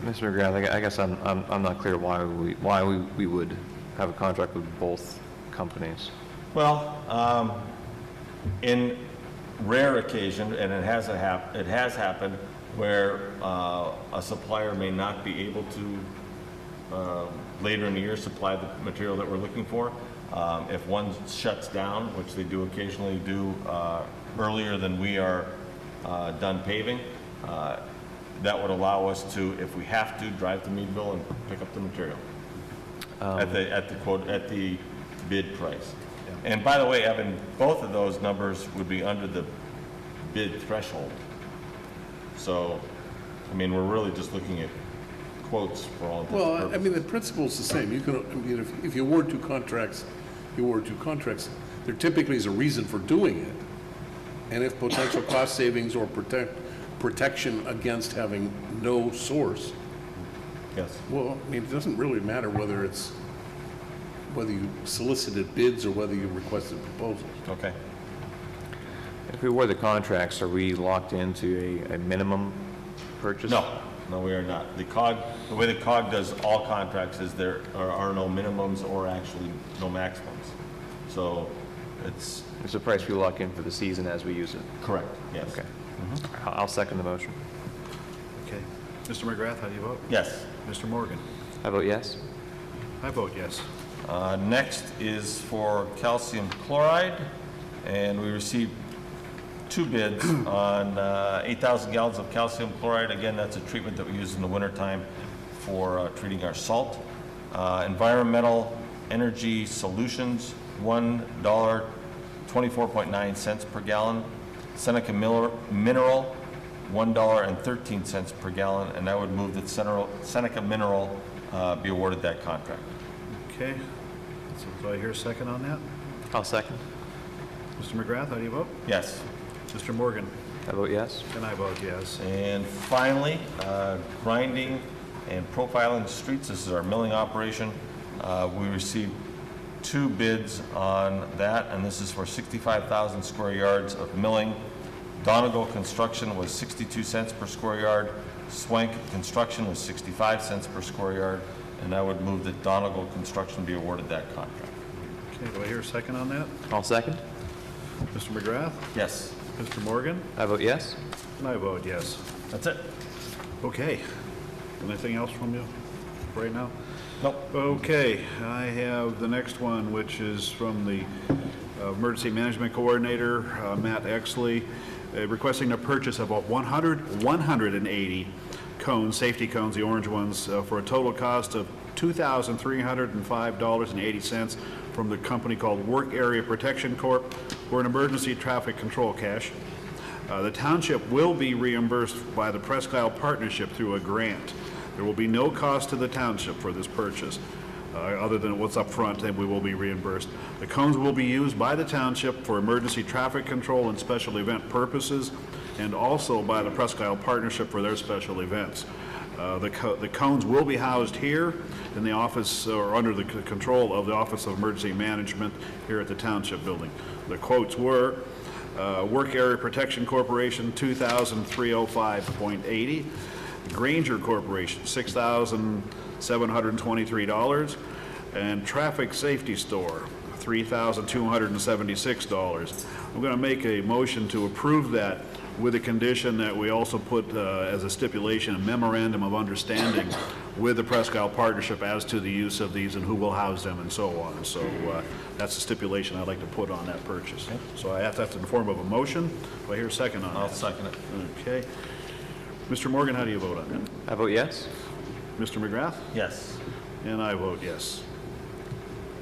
Mr. McGrath, I guess I'm not clear why we would have a contract with both companies. Well, in rare occasion, and it has happened, where a supplier may not be able to later in the year supply the material that we're looking for. If one shuts down, which they do occasionally do earlier than we are done paving, that would allow us to, if we have to, drive to Meadville and pick up the material at the bid price. And by the way, Evan, both of those numbers would be under the bid threshold. So, I mean, we're really just looking at quotes for all intents and Well, I purposes. mean, the principle's the same. You can, I mean, if you award two contracts, you award two contracts. There typically is a reason for doing it. And if potential cost savings or protection against having no source, Yes. well, I mean, it doesn't really matter whether you solicited bids or whether you requested proposals. Okay. If we award the contracts, are we locked into a minimum purchase? No, we are not. The way the COG does all contracts is there are no minimums or actually no maximums. So it's It's a price we lock in for the season as we use it. correct, yes. Okay. I'll second the motion. Okay. Mr. McGrath, how do you vote? Yes. Mr. Morgan? I vote yes. I vote yes. Next is for calcium chloride, and we received two bids on 8,000 gallons of calcium chloride. Again, that's a treatment that we use in the wintertime for treating our salt. Environmental Energy Solutions, $1.24.9 cents per gallon. Seneca Mineral, $1.13 per gallon, and I would move that Seneca Mineral be awarded that contract. Okay. So do I hear a second on that? I'll second. Mr. McGrath, how do you vote? Yes. Mr. Morgan? I vote yes. And I vote yes. And finally, grinding and profiling streets. This is our milling operation. We received two bids on that, and this is for 65,000 square yards of milling. Donegal Construction was 62 cents per square yard. Swank Construction was 65 cents per square yard, and I would move that Donegal Construction be awarded that contract. Okay, do I hear a second on that? I'll second. Mr. McGrath? Yes, Mr. Morgan? I vote yes. And I vote yes. that's it. Okay. Anything else from you right now? Nope. Okay, I have the next one, which is from the Emergency Management Coordinator, Matt Exley. requesting a purchase of 180 cones, safety cones, the orange ones, for a total cost of $2,305.80 from the company called Work Area Protection Corp. for an emergency traffic control cache. The township will be reimbursed by the Presque Isle Partnership through a grant. There will be no cost to the township for this purchase, other than what's up front, and we will be reimbursed. The cones will be used by the township for emergency traffic control and special event purposes, and also by the Presque Isle Partnership for their special events. The cones will be housed here in the office, or under the control of the Office of Emergency Management here at the Township Building. The quotes were, Work Area Protection Corporation, $2,305.80. Granger Corporation, $6,723. And Traffic Safety Store, $3,276. I'm going to make a motion to approve that with the condition that we also put as a stipulation a memorandum of understanding with the Presque Isle Partnership as to the use of these and who will house them and so on. So that's the stipulation I'd like to put on that purchase. So I ask that in the form of a motion. Do I hear a second on that? I'll second it. Okay. Mr. Morgan, how do you vote on that? I vote yes. Mr. McGrath? Yes. And I vote yes.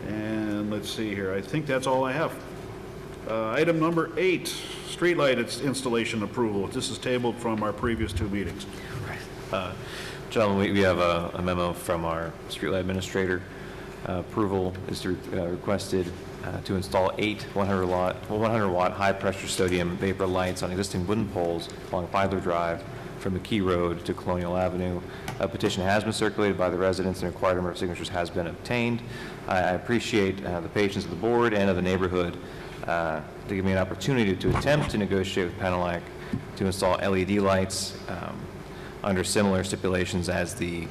And let's see here, I think that's all I have. Item number 8, streetlight installation approval. This is tabled from our previous 2 meetings. Gentlemen, we have a memo from our streetlight administrator. Approval is requested to install 8 100-watt high-pressure sodium vapor lights on existing wooden poles along Fiedler Drive from McKee Road to Colonial Avenue. A petition has been circulated by the residents and a required number of signatures has been obtained. I appreciate the patience of the board and of the neighborhood to give me an opportunity to attempt to negotiate with Penelec to install LED lights under similar stipulations as the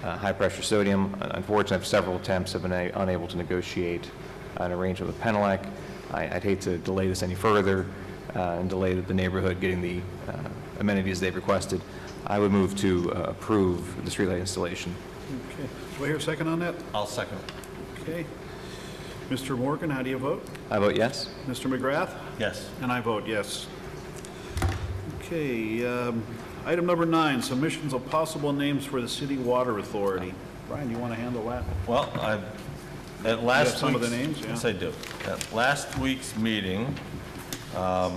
high-pressure sodium. Unfortunately, after several attempts, have been unable to negotiate an arrangement with Penelec. I'd hate to delay this any further and delay the neighborhood getting the amenities they've requested. I would move to approve the streetlight installation. Okay. Do I hear a second on that? I'll second it. Okay. Mr. Morgan, how do you vote? I vote yes. Mr. McGrath? Yes. And I vote yes. Okay, item number 9, submissions of possible names for the City Water Authority. Brian, do you want to handle that? Well, at last have some of the week's- names, yeah? Yes, I do. At last week's meeting, what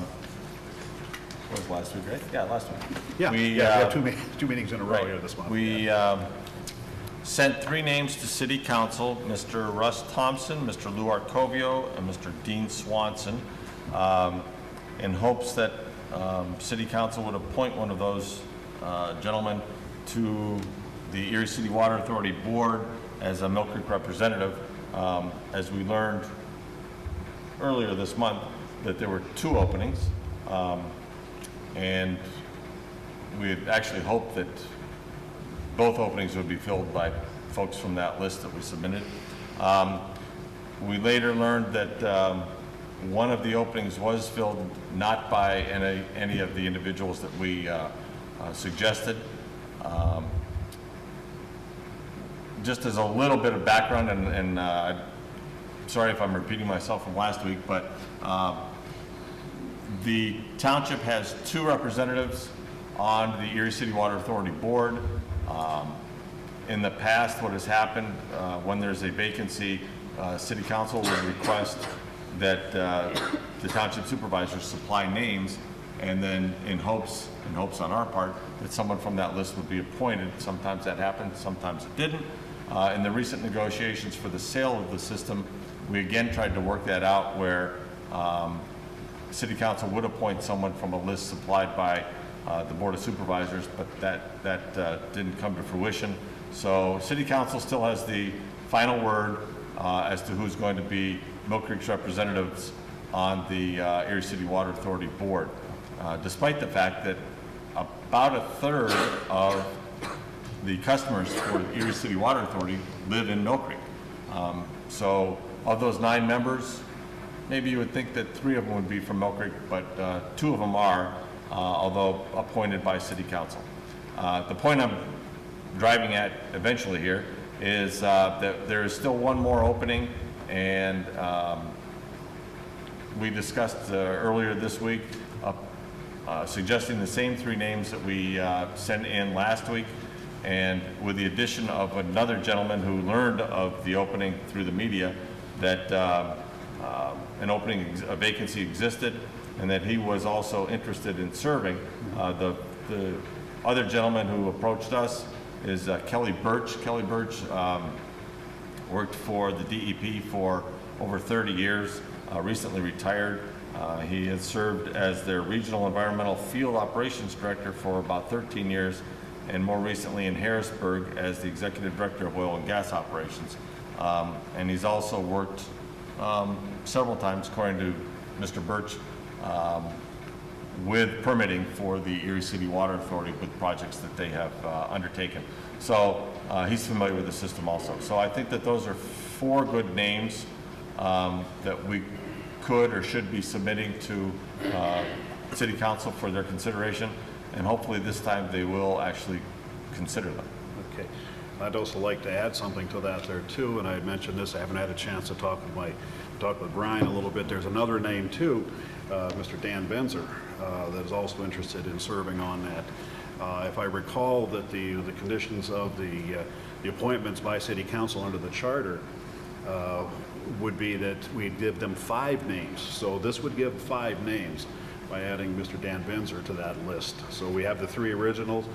was last week, right? Yeah, last week. Yeah, We, we have 2 meetings in a row Right. here this month. We sent 3 names to City Council, Mr. Russ Thompson, Mr. Lou Arcovio, and Mr. Dean Swanson, in hopes that City Council would appoint one of those gentlemen to the Erie City Water Authority Board as a Millcreek representative. As we learned earlier this month, that there were 2 openings, and we had actually hoped that both openings would be filled by folks from that list that we submitted. We later learned that one of the openings was filled not by any of the individuals that we suggested. Just as a little bit of background, and sorry if I'm repeating myself from last week, but the township has 2 representatives on the Erie City Water Authority Board. In the past, what has happened when there's a vacancy, City Council would request that the township supervisors supply names, and then in hopes on our part that someone from that list would be appointed. Sometimes that happened, sometimes it didn't. In the recent negotiations for the sale of the system, we again tried to work that out where City Council would appoint someone from a list supplied by the Board of Supervisors, but that didn't come to fruition. So City Council still has the final word as to who's going to be Millcreek's representatives on the Erie City Water Authority Board, despite the fact that about a third of the customers for the Erie City Water Authority live in Millcreek. So of those 9 members, maybe you would think that 3 of them would be from Millcreek, but 2 of them are, although appointed by City Council. The point I'm driving at eventually here is that there is still one more opening, and we discussed earlier this week suggesting the same 3 names that we sent in last week, and with the addition of another gentleman who learned of the opening through the media that a vacancy existed, and that he was also interested in serving. The other gentleman who approached us is Kelly Birch. Kelly Birch worked for the DEP for over 30 years, recently retired. He has served as their Regional Environmental Field Operations Director for about 13 years, and more recently in Harrisburg as the Executive Director of Oil and Gas Operations. And he's also worked several times, according to Mr. Birch, with permitting for the Erie City Water Authority with projects that they have undertaken. So he's familiar with the system also. So I think that those are 4 good names that we could or should be submitting to City Council for their consideration, and hopefully this time they will actually consider them. Okay. I'd also like to add something to that there too, and I had mentioned this, I haven't had a chance to talk with Brian a little bit. There's another name too, Mr. Dan Benzer, that is also interested in serving on that. If I recall that the conditions of the appointments by City Council under the charter would be that we give them 5 names. So this would give 5 names by adding Mr. Dan Benzer to that list. So we have the 3 originals,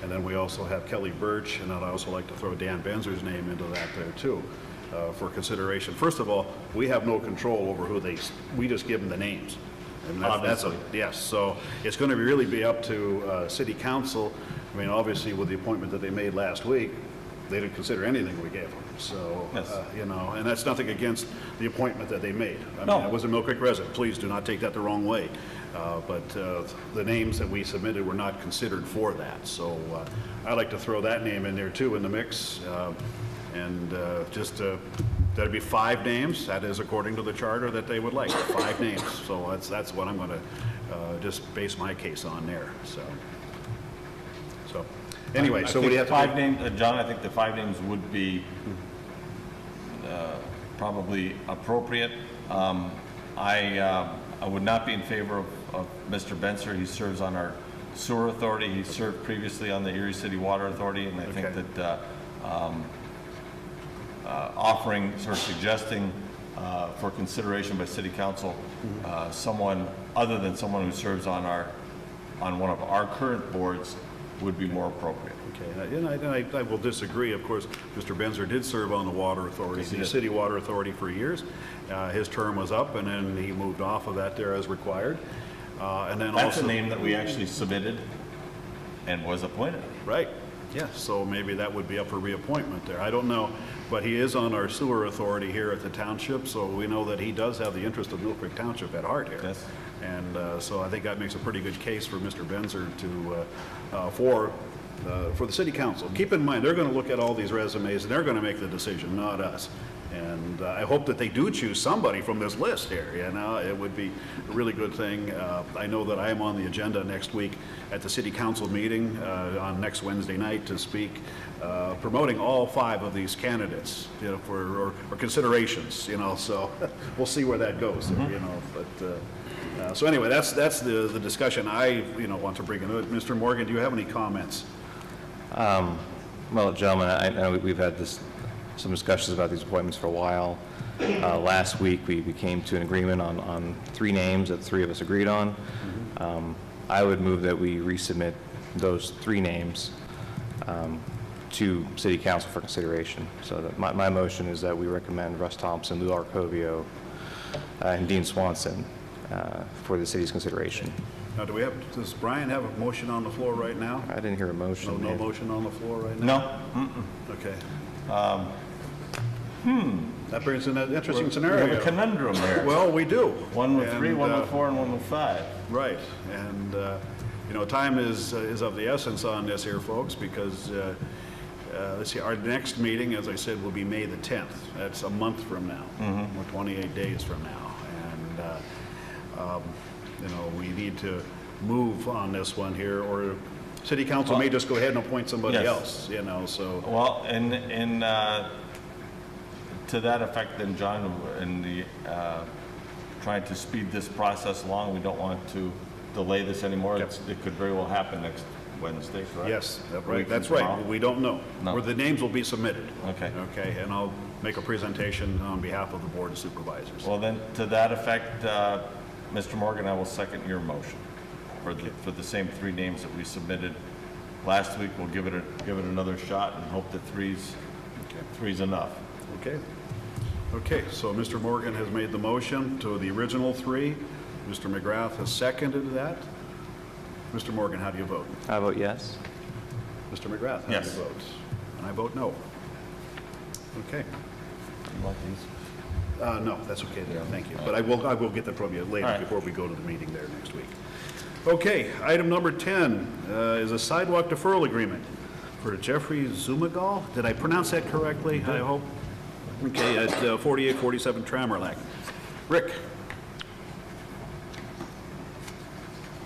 and then we also have Kelly Birch, and I'd also like to throw Dan Benzer's name into that there too, for consideration. First of all, we have no control over who we just give them the names. And yes, so it's going to really be up to City Council. I mean, obviously with the appointment that they made last week, they didn't consider anything we gave them. So, yes. You know, and that's nothing against the appointment that they made. I mean, it was a Millcreek resident. Please do not take that the wrong way. But the names that we submitted were not considered for that. So I'd like to throw that name in there too in the mix. That'd be 5 names. That is according to the charter that they would like, 5 names. So that's what I'm going to just base my case on there. So anyway, so we have 5 names, John. I think the 5 names would be probably appropriate. I would not be in favor of Mr. Benzer. He serves on our sewer authority. He served previously on the Erie City Water Authority, and I think that offering, sort of suggesting for consideration by City Council someone other than someone who serves on one of our current boards would be more appropriate. Okay, and I will disagree. Of course, Mr. Benzer did serve on the Water Authority, the City Water Authority for years. His term was up, and then he moved off of that there as required. And then That's also a name that we actually submitted and was appointed. Right. Yeah. So maybe that would be up for reappointment there. I don't know, but he is on our sewer authority here at the township, so we know that he does have the interest of Millcreek Township at heart here. Yes. And so I think that makes a pretty good case for Mr. Benzer to for the City Council. Keep in mind, they're going to look at all these resumes and they're going to make the decision, not us. And I hope that they do choose somebody from this list here. You know, it would be a really good thing. I know that I am on the agenda next week at the City Council meeting on next Wednesday night to speak, promoting all 5 of these candidates, you know, for considerations. You know, so we'll see where that goes. You know, but so anyway, that's the discussion I want to bring in. Mr. Morgan, do you have any comments? Well, gentlemen, I know we've had some discussions about these appointments for a while. Last week, we came to an agreement on 3 names that 3 of us agreed on. I would move that we resubmit those 3 names to City Council for consideration. So that my motion is that we recommend Russ Thompson, Lou Arcovio, and Dean Swanson for the city's consideration. Now, does Brian have a motion on the floor right now? I didn't hear a motion. No motion on the floor right now? No. Okay. That brings in an interesting We scenario. have a conundrum there. Well, we do. One with 3, And, one with 4, and one with 5. Right, and time is of the essence on this here, folks, because let's see, our next meeting, as I said, will be May the 10th. That's a month from now, or 28 days from now, and we need to move on this one here, or City Council may just go ahead and appoint somebody Yes. else. So Well, and to that effect, then, John, in the trying to speed this process along, we don't want to delay this anymore. It could very well happen next Wednesday, correct? Yes, A week right, from that's right. tomorrow? We don't know. No. Or the names will be submitted. Okay. Okay, and I'll make a presentation on behalf of the Board of Supervisors. Well, then, to that effect, Mr. Morgan, I will second your motion for the same 3 names that we submitted last week. We'll give it another shot and hope that three's enough. Okay. Okay, so Mr. Morgan has made the motion to the original 3. Mr. McGrath has seconded that. Mr. Morgan, how do you vote? I vote yes. Mr. McGrath, how Yes. do you vote? And I vote no. Okay. You want these? No, that's okay there, thank you. But I will get that from you later All right. before we go to the meeting there next week. Okay, item number 10 is a sidewalk deferral agreement for Jeffrey Zumagal. Did I pronounce that correctly, I hope? Okay, at 4847 Tramerlack. Rick?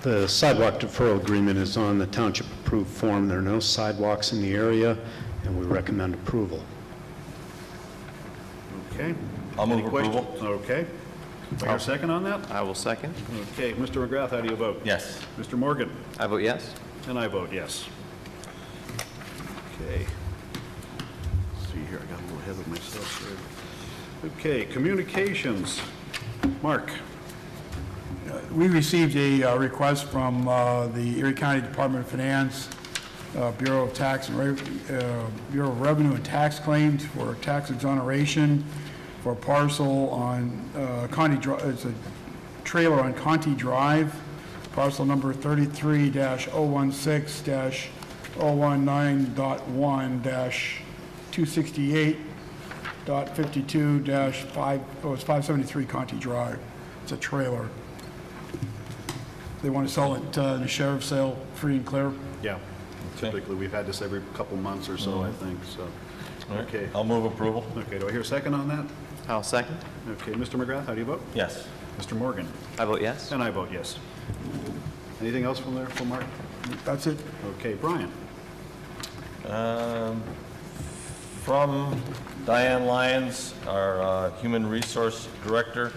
The sidewalk deferral agreement is on the township-approved form. There are no sidewalks in the area, and we recommend approval. Okay. I'll move Any questions? approval. Okay. Do I hear a second on that? I will second. Okay, Mr. McGrath, how do you vote? Yes. Mr. Morgan? I vote yes. And I vote yes. Okay. Let's see here, I got a little ahead of myself there. Okay, communications. Mark? We received a request from the Erie County Department of Finance, Bureau of Revenue and Tax Claims for tax exoneration for a parcel on Conti Drive. It's a trailer on Conti Drive, parcel number 33-016-019.1-268.52-5, it's 573 Conti Drive. It's a trailer. They want to sell it in a sheriff's sale, free and clear. Yeah. Typically, we've had this every couple months or so, I think, so. All right. Okay. I'll move approval. Okay, do I hear a second on that? I'll second. Okay, Mr. McGrath, how do you vote? Yes. Mr. Morgan? I vote yes. And I vote yes. Anything else from there, from Mark? That's it. Okay, Brian? From Diane Lyons, our Human Resource Director,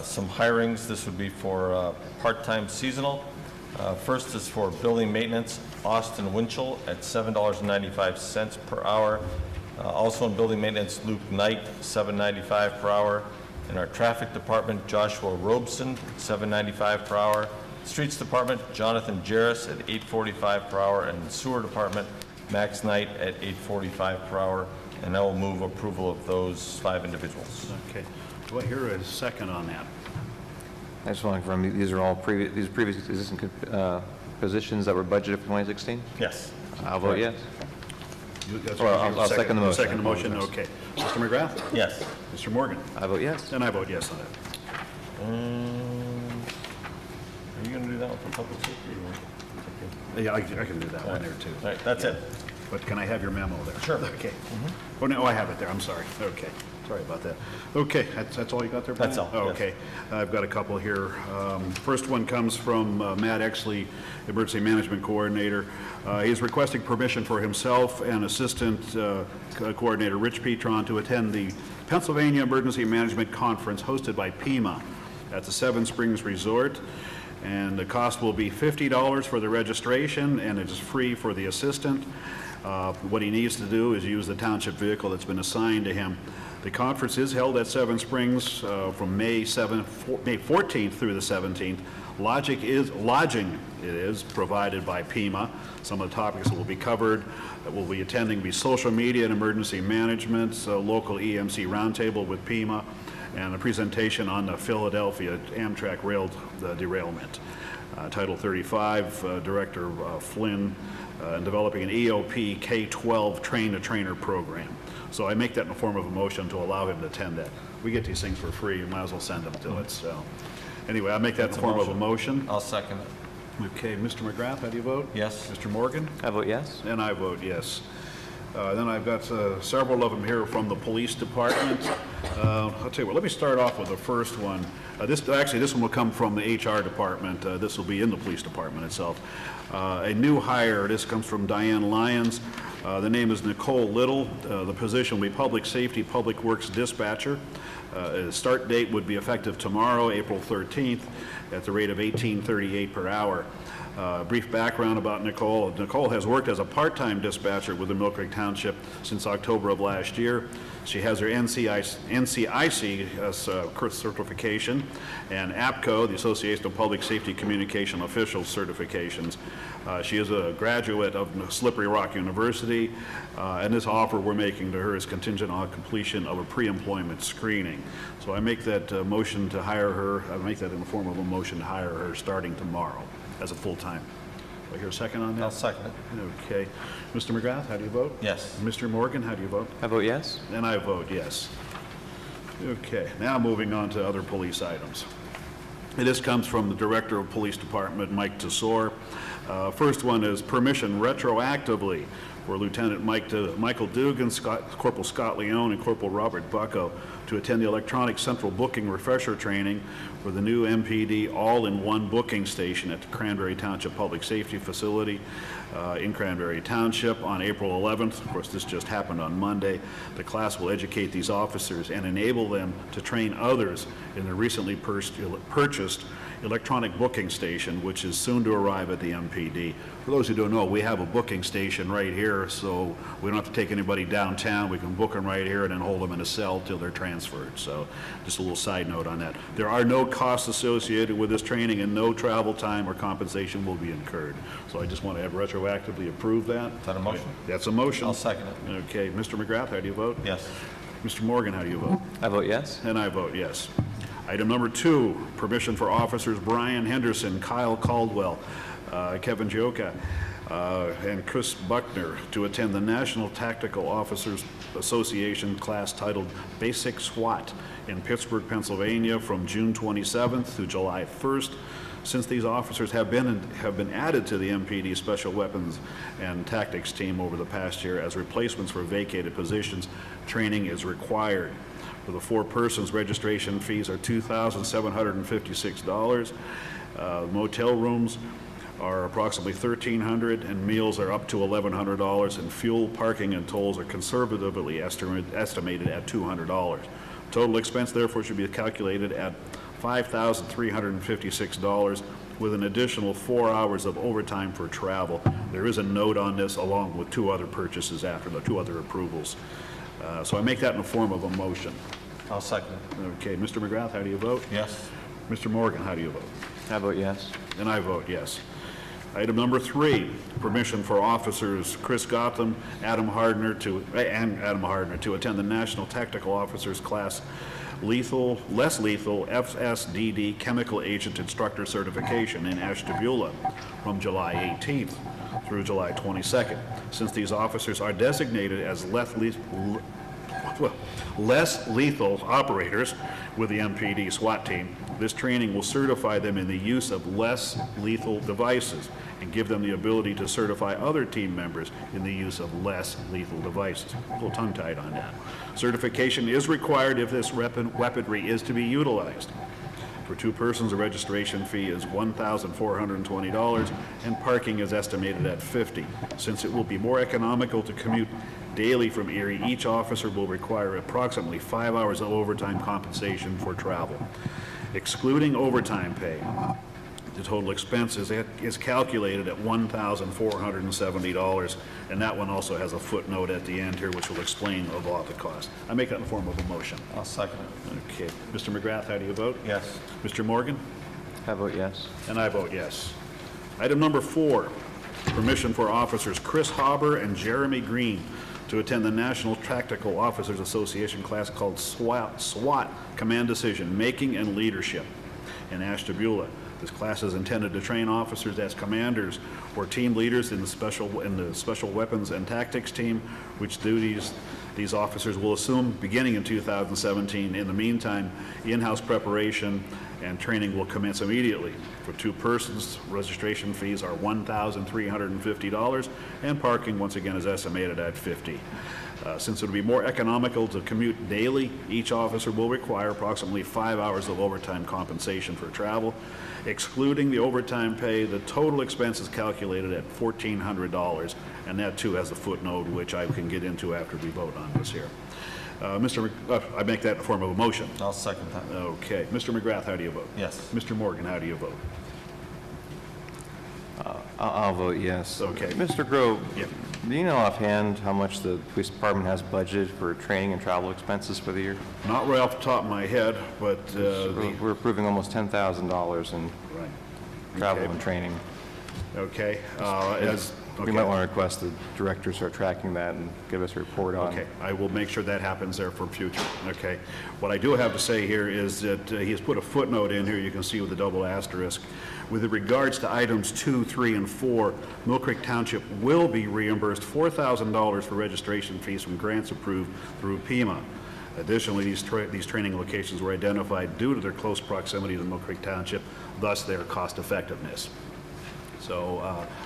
some hirings. This would be for part-time seasonal. First is for building maintenance, Austin Winchell at $7.95 per hour. Also in building maintenance, Luke Knight, $7.95 per hour. In our traffic department, Joshua Robeson, $7.95 per hour. Streets department, Jonathan Jarris at $8.45 per hour. And sewer department, Max Knight at $8.45 per hour. And I will move approval of those 5 individuals. Okay. Do I hear a second on that? I just want to confirm, these are all previous existing positions that were budgeted for 2016? Yes. I'll vote yes. That's Or what I'll you're second the motion. Second the motion, okay. Mr. McGrath? Yes. Mr. Morgan? I vote yes. And I vote yes on it. Are you going to do that one for public safety? Yeah, I can do that one there, too. All right, that's it. But can I have your memo there? Sure. Okay. Oh, no, I have it there, I'm sorry. Okay, sorry about that. Okay, that's all you got there, Brian? That's all, Oh, yes. okay. I've got a couple here. First one comes from Matt Exley, Emergency Management Coordinator. He's requesting permission for himself and Assistant Coordinator Rich Petron to attend the Pennsylvania Emergency Management Conference hosted by PEMA at the Seven Springs Resort. And the cost will be $50 for the registration, and it is free for the assistant. What he needs to do is use the township vehicle that's been assigned to him. The conference is held at Seven Springs from May 14th through the 17th. Lodging is provided by PEMA. Some of the topics that will be covered that we'll be attending will be social media and emergency management, local EMC roundtable with PEMA, and a presentation on the Philadelphia Amtrak rail derailment. Title 35, Director Flynn, and developing an EOP K-12 train-to-trainer program. So I make that in the form of a motion to allow him to attend that. We get these things for free, you might as well send them to it, so. Anyway, I make that in the form of a motion. I'll second it. Okay, Mr. McGrath, how do you vote? Yes. Mr. Morgan? I vote yes. And I vote yes. Then I've got several of them here from the police department. I'll tell you what, let me start off with the first one. This one will come from the HR department. This will be in the police department itself. A new hire, this comes from Diane Lyons. The name is Nicole Little. The position will be Public Safety, Public Works Dispatcher. Start date would be effective tomorrow, April 13th, at the rate of $18.38 per hour. Brief background about Nicole. Nicole has worked as a part-time dispatcher with the Millcreek Township since October of last year. She has her NCIC certification and APCO, the Association of Public Safety Communication Officials certifications. She is a graduate of Slippery Rock University, and this offer we're making to her is contingent on completion of a pre-employment screening. So I make that motion to hire her, I make that in the form of a motion to hire her starting tomorrow as a full-time. Do I hear a second on that? I'll second it. Okay. Mr. McGrath, how do you vote? Yes. Mr. Morgan, how do you vote? I vote yes. And I vote yes. Okay, now moving on to other police items. This comes from the Director of Police Department, Mike Tesor. First one is permission retroactively for Lieutenant Michael Dugan, Corporal Scott Leone, and Corporal Robert Bucko to attend the electronic central booking refresher training for the new MPD all-in-one booking station at the Cranberry Township Public Safety Facility in Cranberry Township on April 11th. Of course, this just happened on Monday. The class will educate these officers and enable them to train others in the recently purchased electronic booking station, which is soon to arrive at the MPD. For those who don't know, we have a booking station right here, so we don't have to take anybody downtown. We can book them right here and then hold them in a cell till they're transferred. So just a little side note on that. There are no costs associated with this training, and no travel time or compensation will be incurred. So I just want to have retroactively approve that. Is that a motion? That's a motion. I'll second it. Okay, Mr. McGrath, how do you vote? Yes. Mr. Morgan, how do you vote? I vote yes. And I vote yes. Item number 2, permission for officers Brian Henderson, Kyle Caldwell, Kevin Joka, and Chris Buckner to attend the National Tactical Officers Association class titled Basic SWAT in Pittsburgh, Pennsylvania from June 27th through July 1st. Since these officers have been added to the MPD Special Weapons and Tactics team over the past year as replacements for vacated positions, training is required. For the 4 persons, registration fees are $2,756. Motel rooms are approximately $1,300, and meals are up to $1,100, and fuel, parking, and tolls are conservatively estimated at $200. Total expense, therefore, should be calculated at $5,356 with an additional 4 hours of overtime for travel. There is a note on this along with 2 other purchases after the 2 other approvals. So I make that in the form of a motion. I'll second it. Okay, Mr. McGrath, how do you vote? Yes. Mr. Morgan, how do you vote? I vote yes. And I vote yes. Item number 3, permission for officers Chris Gotham, Adam Hardner to attend the National Tactical Officers Class less lethal FSDD Chemical Agent Instructor Certification in Ashtabula from July 18th through July 22nd. Since these officers are designated as less lethal operators with the MPD SWAT team, this training will certify them in the use of less lethal devices and give them the ability to certify other team members in the use of less lethal devices. A little tongue-tied on that. Certification is required if this weaponry is to be utilized. For 2 persons, the registration fee is $1,420, and parking is estimated at $50. Since it will be more economical to commute daily from Erie, each officer will require approximately 5 hours of overtime compensation for travel. Excluding overtime pay, the total expense is calculated at $1,470, and that one also has a footnote at the end here which will explain about the cost. I make that in the form of a motion. I'll second it. Okay. Mr. McGrath, how do you vote? Yes. Mr. Morgan? I vote yes. And I vote yes. Item number 4, permission for officers Chris Hauber and Jeremy Green to attend the National Tactical Officers Association class called SWAT Command Decision Making and Leadership in Ashtabula. This class is intended to train officers as commanders or team leaders in the Special Weapons and Tactics team, which duties these officers will assume beginning in 2017. In the meantime, in-house preparation and training will commence immediately. For 2 persons, registration fees are $1,350, and parking, once again, is estimated at $50. Since it would be more economical to commute daily, each officer will require approximately 5 hours of overtime compensation for travel. Excluding the overtime pay, the total expense is calculated at $1,400, and that too has a footnote, which I can get into after we vote on this here. I make that in the form of a motion. I'll second that. Okay. Mr. McGrath, how do you vote? Yes. Mr. Morgan, how do you vote? I'll vote yes. Okay. Mr. Grove, Yeah. do you know offhand how much the police department has budgeted for training and travel expenses for the year? Not right off the top of my head, but We're approving almost $10,000 in right. travel Okay. and training. Okay. We might want to request the director start tracking that and give us a report on. Okay, I will make sure that happens there for future, okay? What I do have to say here is that he has put a footnote in here, you can see with the double asterisk. With regards to items 2, 3, and 4, Millcreek Township will be reimbursed $4,000 for registration fees from grants approved through PEMA. Additionally, these training locations were identified due to their close proximity to Millcreek Township, thus their cost effectiveness. So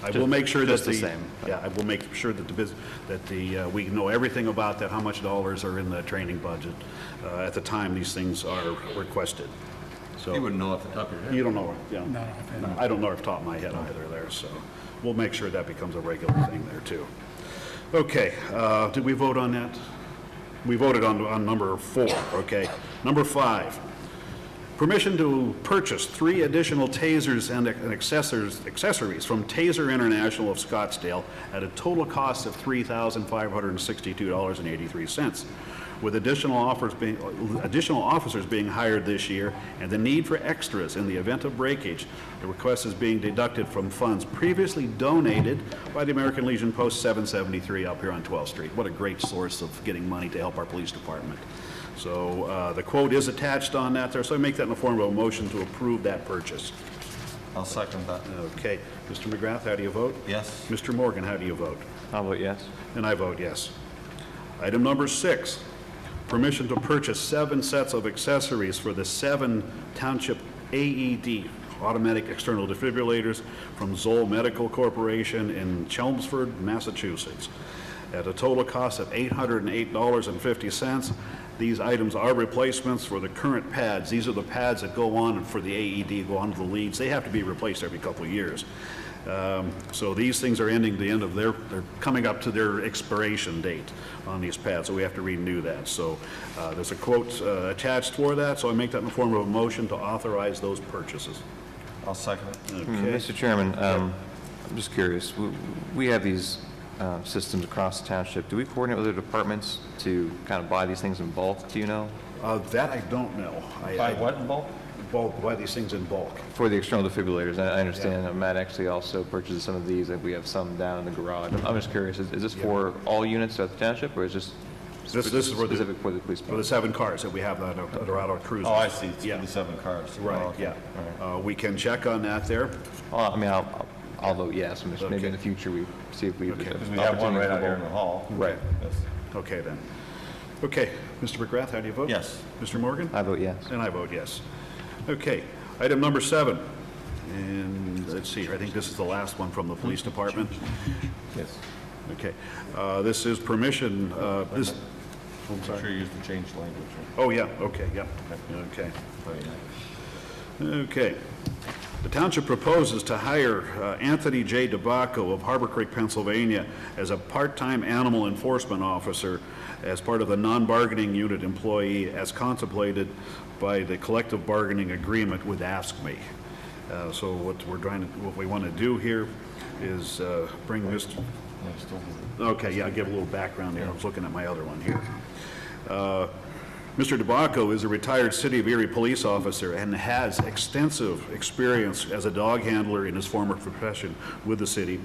I will make sure that just the same. Yeah, I will make sure that we know everything about that, how much dollars are in the training budget at the time these things are requested. So You wouldn't know off the top of your head. you don't know, yeah. Not offhand. No, I don't know off the top of my head either there, so we'll make sure that becomes a regular thing there too. Okay, did we vote on that? We voted on number 4, okay. Number 5. Permission to purchase 3 additional tasers and accessories from Taser International of Scottsdale at a total cost of $3,562.83. With additional officers being hired this year and the need for extras in the event of breakage, the request is being deducted from funds previously donated by the American Legion Post 773 up here on 12th Street. What a great source of getting money to help our police department. So the quote is attached on that there, so I make that in the form of a motion to approve that purchase. I'll second that. Okay. Mr. McGrath, how do you vote? Yes. Mr. Morgan, how do you vote? I'll vote yes. And I vote yes. Item number 6, permission to purchase 7 sets of accessories for the 7 Township AED, automatic external defibrillators, from Zoll Medical Corporation in Chelmsford, Massachusetts, at a total cost of $808.50. These items are replacements for the current pads. These are the pads that go on for the AED, go onto the leads. They have to be replaced every couple of years. So these things are they're coming up to their expiration date on these pads, so we have to renew that. So there's a quote attached for that, so I make that in the form of a motion to authorize those purchases. I'll second it. Okay. Mr. Chairman, I'm just curious. We have these systems across the township. Do we coordinate with other departments to kind of buy these things in bulk? Do you know? That I don't know. Buy what in bulk? Buy these things in bulk. For the external defibrillators, I understand that Matt actually also purchases some of these, and we have some down in the garage. I'm just curious, is this for all units at the township, or is this This is for the, specific for the police for the department? 7 cars that we have that are out on cruises. Oh, I see. It's Yeah. the 7 cars. Right, Oh, okay. yeah. All right. We can check on that there. Well, I mean, I'll vote yes. Maybe Okay. in the future we see if we have Because we have one right out here in the hall. Right. Yes. Okay, then. Okay, Mr. McGrath, how do you vote? Yes. Mr. Morgan? I vote yes. And I vote yes. Okay, item number 7. And let's see, I think this is the last one from the police department. Yes. Okay, this is permission, this, I'm I'm sorry. sure you used to change language. Oh, yeah, okay, yeah, okay. Okay. The township proposes to hire Anthony J. DeBacco of Harbor Creek, Pennsylvania, as a part-time animal enforcement officer as part of the non-bargaining unit employee as contemplated by the collective bargaining agreement with AFSCME. So what we want to do here is bring Mr. Okay, yeah, I'll give a little background here. I was looking at my other one here. Mr. DeBacco is a retired City of Erie police officer and has extensive experience as a dog handler in his former profession with the city,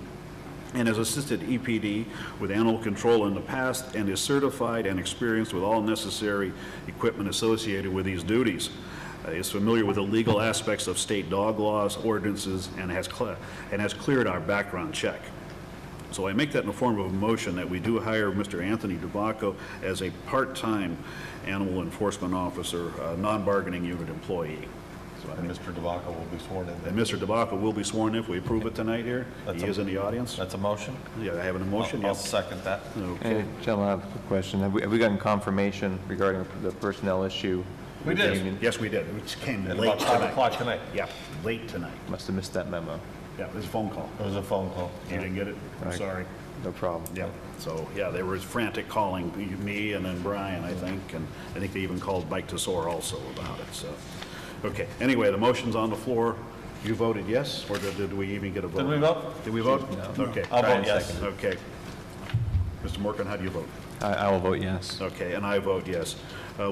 and has assisted EPD with animal control in the past, and is certified and experienced with all necessary equipment associated with these duties. Is familiar with the legal aspects of state dog laws, ordinances, and has cleared our background check. So I make that in the form of a motion that we do hire Mr. Anthony DeBacco as a part-time animal enforcement officer, non-bargaining unit employee. And Mr. DeVaca will be sworn in. And Mr. DeBacco will be sworn if we approve it tonight here. He is in the audience. That's a motion? Yeah, I have a motion, I'll yes. second that. Okay. Hey, gentlemen, I have a quick question. Have we gotten confirmation regarding the personnel issue? We did. Yes, we did. It came At late about 5 tonight. o'clock tonight. Yeah, late tonight. Must have missed that memo. Yeah, it was a phone call. It was a phone call. You didn't get it? I'm Right. sorry. No problem. Yeah, so, yeah, they were frantic calling me and then Brian, I think, and I think they even called Mike Tesor also about it, so. Okay, anyway, the motion's on the floor. You voted yes, or did we even get a vote? Did we vote? Did we vote? No. Okay. I'll vote Brian yes. seconded. Okay. Mr. Morgan, how do you vote? I will vote yes. Okay, and I vote yes.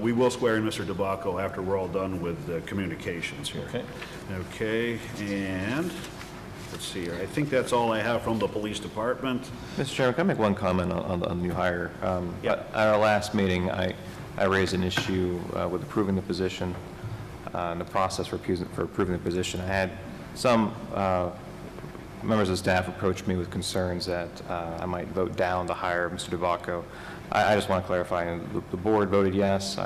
We will swear in Mr. DeBacco after we're all done with communications here. Okay. Okay, and, let's see here, I think that's all I have from the police department. Mr. Chairman, can I make one comment on the new hire? Yeah. At our last meeting, I raised an issue with approving the position, and the process for approving the position. I had some members of staff approach me with concerns that I might vote down the hire of Mr. DeVaca. I just want to clarify, the board voted yes.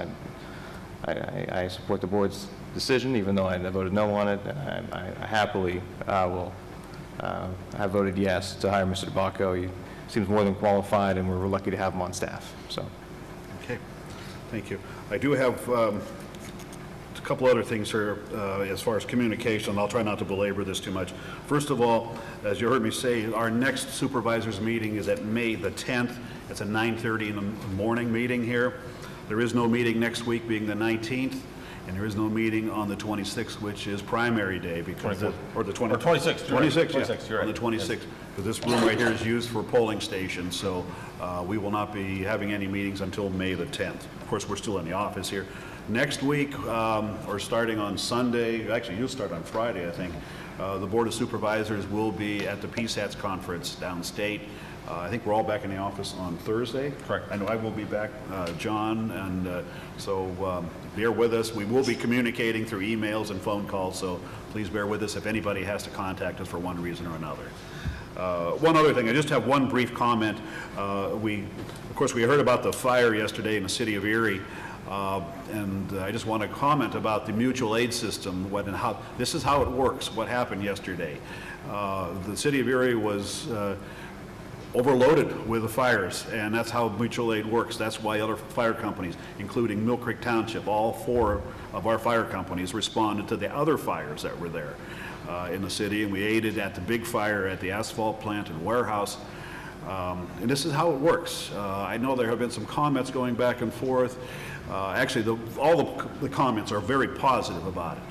I support the board's decision, even though I voted no on it. I happily will have voted yes to hire Mr. DeVaca. He seems more than qualified, and we're lucky to have him on staff, so. Okay, thank you. I do have a couple other things here as far as communication. I'll try not to belabor this too much. First of all, as you heard me say, our next supervisors meeting is at May the 10th. It's a 9:30 in the morning meeting here. There is no meeting next week, being the 19th, and there is no meeting on the 26th, which is primary day, because or the 20, Or 26th, you're right. 26th, yeah, 26th, you're right. on the 26th. Because this room right here is used for polling stations, so we will not be having any meetings until May the 10th. Of course, we're still in the office here. Next week, or starting on Sunday, actually, you'll start on Friday, I think, the Board of Supervisors will be at the PSATS conference downstate. I think we're all back in the office on Thursday. Correct. I know I will be back, John, and so bear with us. We will be communicating through emails and phone calls, so please bear with us if anybody has to contact us for one reason or another. One other thing, I just have one brief comment. Of course, we heard about the fire yesterday in the city of Erie, and I just want to comment about the mutual aid system. This is how it works. What happened yesterday? The city of Erie was overloaded with the fires, and that's how mutual aid works. That's why other fire companies, including Millcreek Township, all 4 of our fire companies responded to the other fires that were there in the city, and we aided at the big fire at the asphalt plant and warehouse. And this is how it works. I know there have been some comments going back and forth. Actually, all the comments are very positive about it.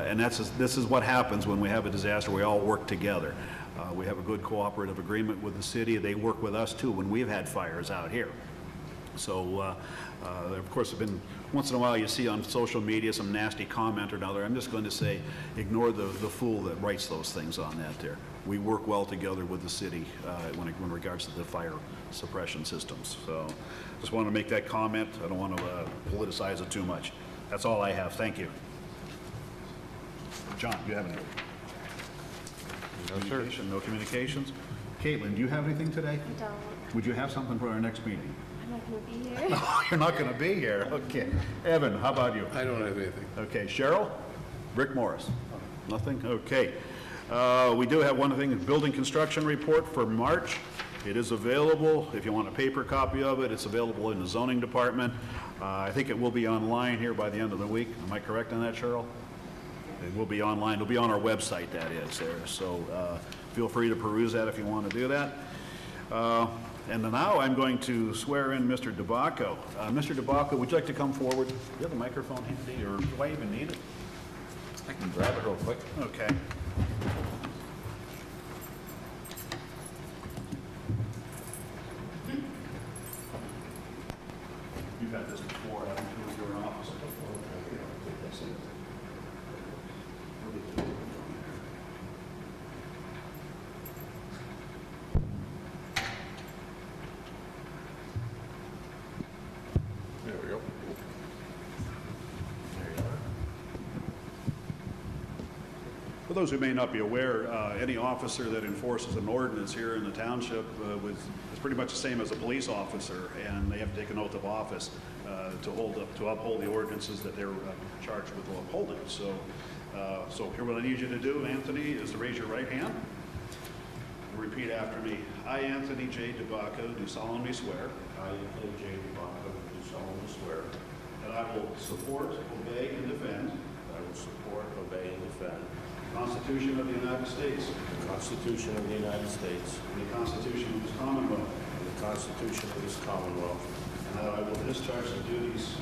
And this is what happens when we have a disaster. We all work together. We have a good cooperative agreement with the city. They work with us too when we've had fires out here. So, of course, once in a while you see on social media some nasty comment or another. I'm just going to say, ignore the fool that writes those things on that there. We work well together with the city when regards to the fire suppression systems. So, just want to make that comment. I don't want to politicize it too much. That's all I have. Thank you. John, do you have anything? No, sir. No communications? Caitlin, do you have anything today? I don't. Would you have something for our next meeting? I'm not going to be here. No, you're not going to be here. Okay. Evan, how about you? I don't have anything. Okay. Cheryl? Rick Morris? Nothing? Okay. We do have one thing, building construction report for March. It is available. If you want a paper copy of it, it's available in the zoning department. I think it will be online here by the end of the week. Am I correct on that, Cheryl? It will be online. It'll be on our website, that is, there. So feel free to peruse that if you want to do that. And now I'm going to swear in Mr. DeBacco. Mr. DeBacco, would you like to come forward? Do you have a microphone handy, or do I even need it? I can grab it real quick. Okay. You've had this before, haven't you, with your office? There we go. For those who may not be aware, any officer that enforces an ordinance here in the township is pretty much the same as a police officer, and they have to take an oath of office to uphold the ordinances that they're charged with upholding. So So here what I need you to do, Anthony, is to raise your right hand and repeat after me. I, Anthony J. DeBacco, do solemnly swear I, Anthony J. DeBacco, do solemnly swear that I will support, obey, and defend that I will support, obey, and defend the Constitution of the United States the Constitution of the United States and the Constitution of this Commonwealth, and the Constitution of this Commonwealth, and that I will discharge the duties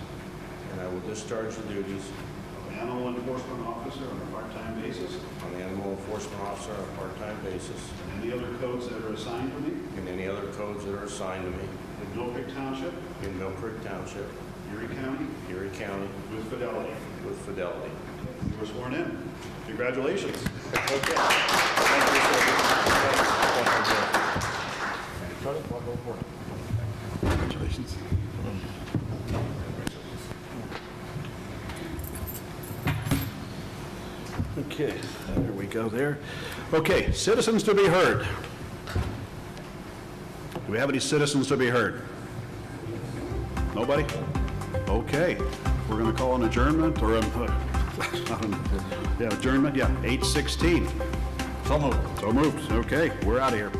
and I will discharge the duties of an animal enforcement officer on a part-time basis of an animal enforcement officer on a part-time basis and any other codes that are assigned to me and any other codes that are assigned to me in Millcreek Township, in Millcreek Township, Erie County, Erie County, with fidelity. with fidelity. You were sworn in. Congratulations. Congratulations. Okay, there we go there. Okay, citizens to be heard. Do we have any citizens to be heard? Nobody? Okay, we're going to call an adjournment, or yeah, adjournment, yeah, 8:16. So moved. So moved, okay, we're out of here.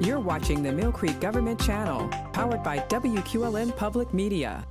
You're watching the Millcreek Government Channel, powered by WQLN Public Media.